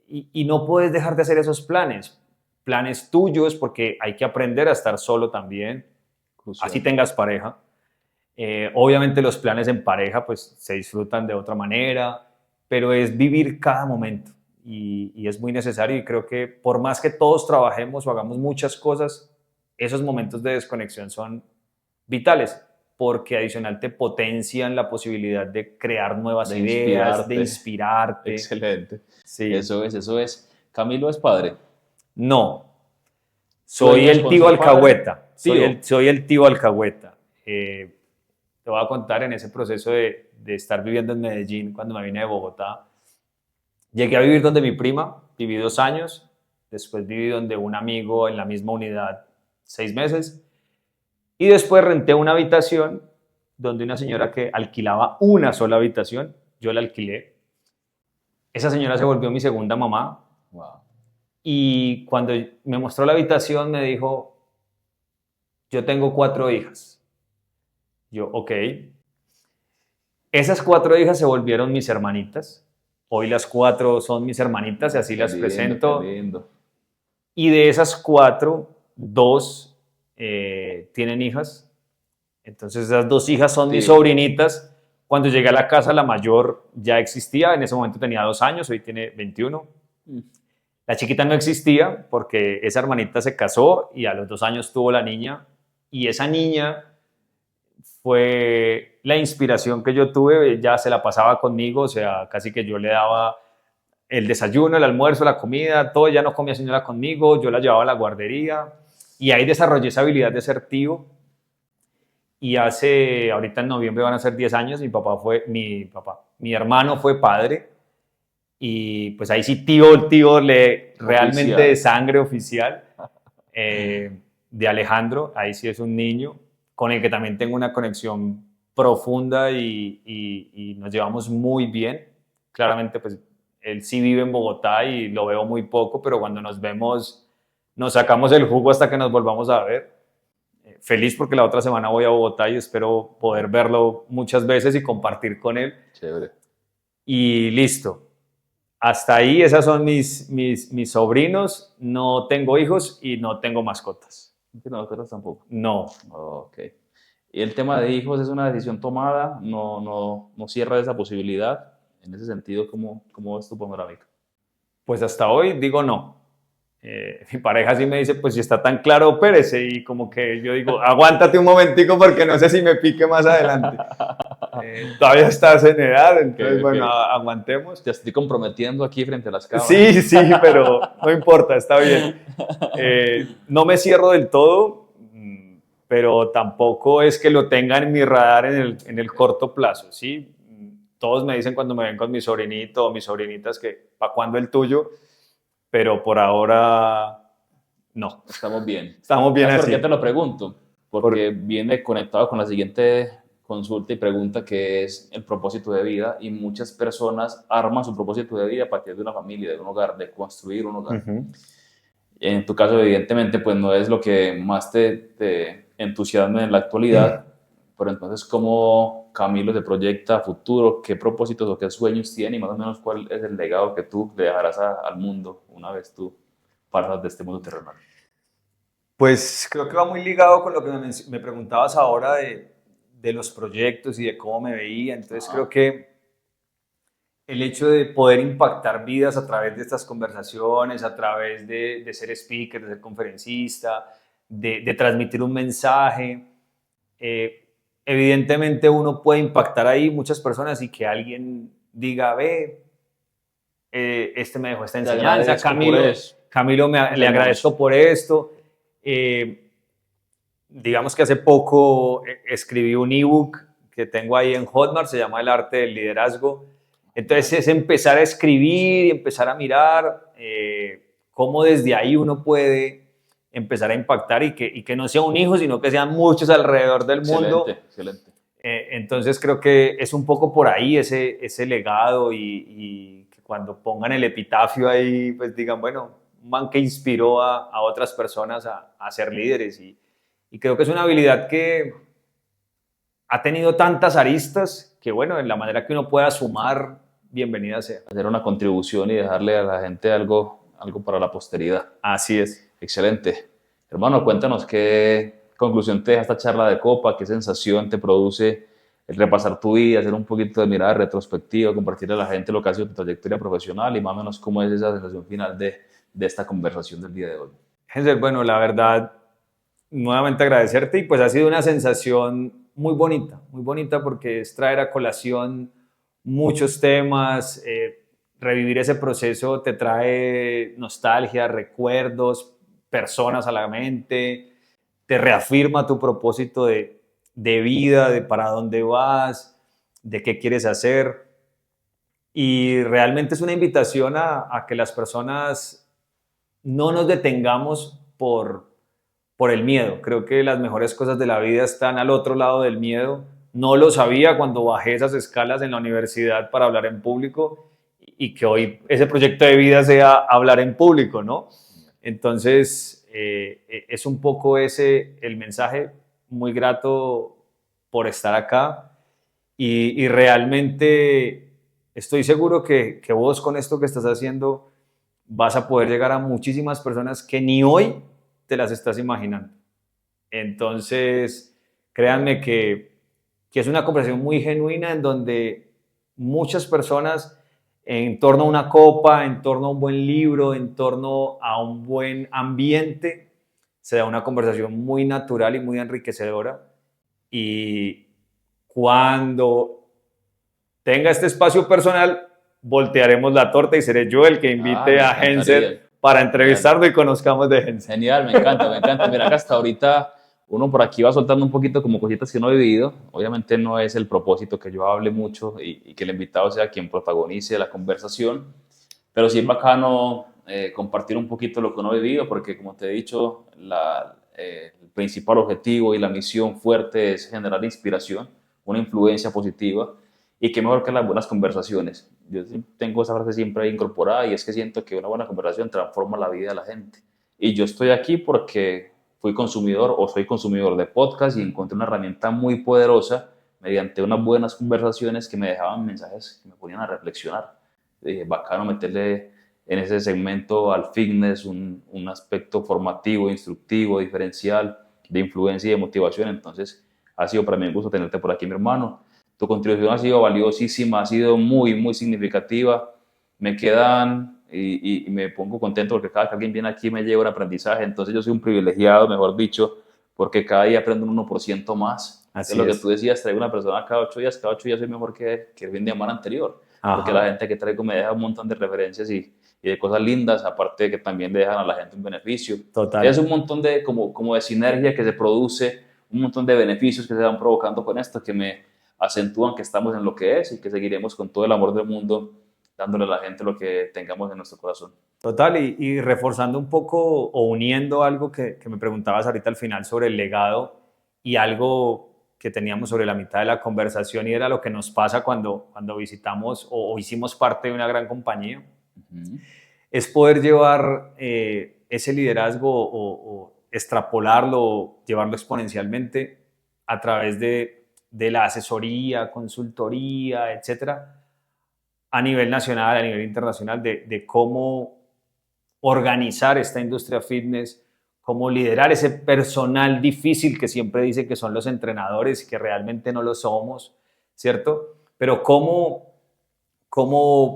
y no puedes dejar de hacer esos planes tuyos, porque hay que aprender a estar solo también, Crucial. así tengas pareja. Obviamente los planes en pareja pues se disfrutan de otra manera, pero es vivir cada momento y es muy necesario, y creo que por más que todos trabajemos o hagamos muchas cosas, esos momentos de desconexión son vitales, porque adicional te potencian la posibilidad de crear nuevas De ideas, de inspirarte. inspirarte. Excelente. Sí. Eso es, eso es. ¿Camilo es padre? No, soy ¿Sueñas el con tío ser padre? alcahueta. Tío. Soy el tío alcahueta. Te voy a contar en ese proceso de estar viviendo en Medellín cuando me vine de Bogotá. Llegué a vivir donde mi prima, viví 2 años, después viví donde un amigo en la misma unidad 6 meses, y después renté una habitación donde una señora que alquilaba una sola habitación, yo la alquilé. Esa señora se volvió mi segunda mamá, Wow. y cuando me mostró la habitación me dijo, yo tengo 4 hijas. Yo, ok. Esas 4 hijas se volvieron mis hermanitas. Hoy las 4 son mis hermanitas y así Qué las lindo, presento. qué lindo. Y de esas 4, 2 tienen hijas. Entonces esas 2 hijas son mis Sí. sobrinitas. Cuando llegué a la casa, la mayor ya existía. En ese momento tenía 2 años, hoy tiene 21. La chiquita no existía porque esa hermanita se casó y a los 2 años tuvo la niña. Y esa niña fue la inspiración que yo tuve. Ella se la pasaba conmigo, o sea, casi que yo le daba el desayuno, el almuerzo, la comida, todo. Ella no comía señora conmigo, yo la llevaba a la guardería, y ahí desarrollé esa habilidad de ser tío. Y ahorita en noviembre van a ser 10 años, mi hermano fue padre, y pues ahí sí tío realmente de Oficial. sangre oficial, de Alejandro. Ahí sí es un niño con el que también tengo una conexión profunda, y nos llevamos muy bien. Claramente pues él sí vive en Bogotá y lo veo muy poco, pero cuando nos vemos nos sacamos el jugo hasta que nos volvamos a ver. Feliz porque la otra semana voy a Bogotá y espero poder verlo muchas veces y compartir con él. Chévere. Y listo. Hasta ahí, esas son mis sobrinos. No tengo hijos y no tengo mascotas. No tiene mascotas tampoco. No. Ok. Y el tema de hijos es una decisión tomada, no cierra esa posibilidad. En ese sentido, ¿cómo es tu panorámica? Pues hasta hoy digo no. Mi pareja sí me dice, pues si está tan claro, opérese. Y como que yo digo, aguántate un momentico porque no sé si me pique más adelante. Todavía estás en edad, entonces Ok. bueno, aguantemos. Te estoy comprometiendo aquí frente a las cámaras. Sí, pero no importa, está bien. No me cierro del todo, pero tampoco es que lo tenga en mi radar en el corto plazo, ¿sí? Todos me dicen cuando me ven con mi sobrinito o mis sobrinitas que ¿para cuándo el tuyo? Pero por ahora no. Estamos bien. Estamos bien ¿Sabes por así. qué te lo pregunto? Porque viene conectado con la siguiente consulta y pregunta, que es el propósito de vida, y muchas personas arman su propósito de vida a partir de una familia, de un hogar, de construir un hogar. En tu caso, evidentemente, pues no es lo que más te entusiasma en la actualidad, pero entonces, ¿cómo Camilo se proyecta a futuro? ¿Qué propósitos o qué sueños tiene? Y más o menos, ¿cuál es el legado que tú le dejarás al mundo una vez tú partas de este mundo terrenal? Pues creo que va muy ligado con lo que me preguntabas ahora de los proyectos y de cómo me veía. Entonces creo que el hecho de poder impactar vidas a través de estas conversaciones, a través de ser speaker, de ser conferencista, de transmitir un mensaje, evidentemente uno puede impactar ahí muchas personas y que alguien diga, ve, este me dejó esta Te enseñanza, agradezco por eso. Camilo le Es agradezco hermoso. por esto. Digamos que hace poco escribí un ebook que tengo ahí en Hotmart, se llama El arte del liderazgo. Entonces es empezar a escribir y empezar a mirar cómo desde ahí uno puede empezar a impactar, y que no sea un hijo, sino que sean muchos alrededor del mundo. Excelente. Entonces creo que es un poco por ahí ese legado, y que cuando pongan el epitafio ahí, pues digan, bueno, un man que inspiró a otras personas a ser líderes. Y creo que es una habilidad ha tenido tantas aristas que, bueno, en la manera que uno pueda sumar, bienvenida sea. Hacer una contribución y dejarle a la gente algo para la posteridad. Así es. Excelente. Hermano, cuéntanos qué conclusión te deja esta charla de copa, qué sensación te produce el repasar tu vida, hacer un poquito de mirada retrospectiva, compartirle a la gente lo que ha sido tu trayectoria profesional y más o menos cómo es esa sensación final de esta conversación del día de hoy. Hensel, bueno, la verdad, nuevamente agradecerte y pues ha sido una sensación muy bonita porque es traer a colación muchos temas, revivir ese proceso te trae nostalgia, recuerdos, personas a la mente, te reafirma tu propósito de vida, de para dónde vas, de qué quieres hacer. Y realmente es una invitación a que las personas no nos detengamos por el miedo. Creo que las mejores cosas de la vida están al otro lado del miedo. No lo sabía cuando bajé esas escalas en la universidad para hablar en público y que hoy ese proyecto de vida sea hablar en público, ¿no? Entonces, es un poco ese el mensaje, muy grato por estar acá y realmente estoy seguro que vos con esto que estás haciendo vas a poder llegar a muchísimas personas que ni hoy te las estás imaginando. Entonces, créanme que es una conversación muy genuina en donde muchas personas en torno a una copa, en torno a un buen libro, en torno a un buen ambiente, se da una conversación muy natural y muy enriquecedora. Y cuando tenga este espacio personal, voltearemos la torta y seré yo el que invite Me a encantaría. Hensel para Genial. entrevistarlo y conozcamos de Hensel. Genial, me encanta, me encanta. Mira que hasta ahorita uno por aquí va soltando un poquito como cositas que no he vivido. Obviamente no es el propósito que yo hable mucho y que el invitado sea quien protagonice la conversación, pero sí es bacano compartir un poquito lo que uno ha vivido, porque como te he dicho, el principal objetivo y la misión fuerte es generar inspiración, una influencia positiva, y qué mejor que las buenas conversaciones. Yo tengo esa frase siempre incorporada y es que siento que una buena conversación transforma la vida de la gente. Y yo estoy aquí porque fui consumidor o soy consumidor de podcast y encontré una herramienta muy poderosa mediante unas buenas conversaciones que me dejaban mensajes que me ponían a reflexionar. Dije, bacano meterle en ese segmento al fitness un aspecto formativo, instructivo, diferencial, de influencia y de motivación. Entonces, ha sido para mí un gusto tenerte por aquí, mi hermano. Tu contribución ha sido valiosísima, ha sido muy, muy significativa. Me quedan y me pongo contento porque cada que alguien viene aquí me lleva un aprendizaje. Entonces yo soy un privilegiado, mejor dicho, porque cada día aprendo un 1% más. Así De lo que es. tú decías, traigo una persona cada 8 días soy mejor que el fin de semana anterior. Porque la Ajá, gente que traigo me deja un montón de referencias y de cosas lindas, aparte de que también le dejan a la gente un beneficio. Es total. un montón de, como de sinergia que se produce, un montón de beneficios que se van provocando con esto, que me acentúan que estamos en lo que es y que seguiremos con todo el amor del mundo dándole a la gente lo que tengamos en nuestro corazón. Total, y reforzando un poco o uniendo algo que me preguntabas ahorita al final sobre el legado y algo que teníamos sobre la mitad de la conversación y era lo que nos pasa cuando visitamos o hicimos parte de una gran compañía, Uh-huh. es poder llevar ese liderazgo o extrapolarlo, llevarlo exponencialmente a través de la asesoría, consultoría, etcétera, a nivel nacional, a nivel internacional, de cómo organizar esta industria fitness, cómo liderar ese personal difícil que siempre dice que son los entrenadores y que realmente no lo somos, ¿cierto? Pero cómo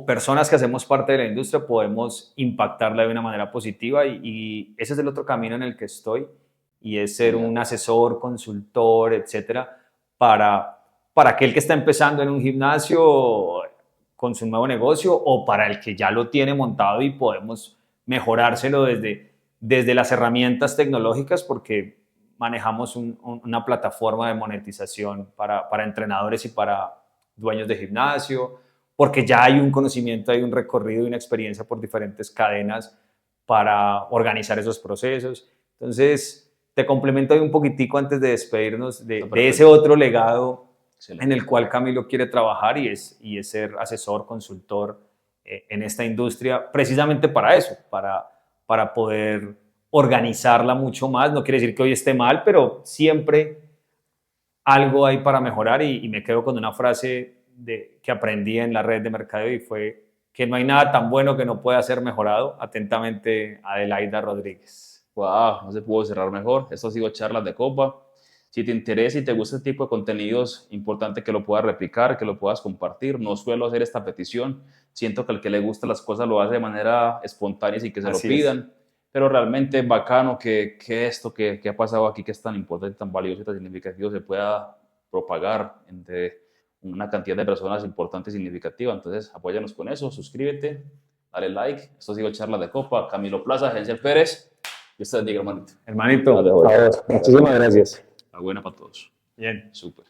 personas que hacemos parte de la industria podemos impactarla de una manera positiva y ese es el otro camino en el que estoy y es ser Genial. un asesor, consultor, etcétera, para aquel que está empezando en un gimnasio con su nuevo negocio o para el que ya lo tiene montado y podemos mejorárselo desde las herramientas tecnológicas porque manejamos una plataforma de monetización para entrenadores y para dueños de gimnasio, porque ya hay un conocimiento, hay un recorrido y una experiencia por diferentes cadenas para organizar esos procesos. Entonces, te complemento ahí un poquitico antes de despedirnos de ese otro legado en Excelente. el cual Camilo quiere trabajar y es ser asesor, consultor en esta industria, precisamente para eso, para poder organizarla mucho más. No quiere decir que hoy esté mal, pero siempre algo hay para mejorar y me quedo con una frase que aprendí en la red de mercadeo y fue que no hay nada tan bueno que no pueda ser mejorado. Atentamente, Adelaida Rodríguez. Wow, no se pudo cerrar mejor. Esto ha sido Charlas de Copa. Si te interesa y te gusta este tipo de contenidos, importante que lo puedas replicar, que lo puedas compartir. No suelo hacer esta petición. Siento que al que le gustan las cosas lo hace de manera espontánea sin que se lo Así es. pidan. Pero realmente bacano que esto que ha pasado aquí, que es tan importante, tan valioso y tan significativo, se pueda propagar entre una cantidad de personas importante y significativa. Entonces, apóyanos con eso, suscríbete, dale like. Esto ha sido Charlas de Copa. Camilo Plaza, Gencel Pérez. Dios te bendiga, hermanito. Hermanito, Dale, por Jorge. favor, muchísimas gracias. La buena para todos. Bien. Súper.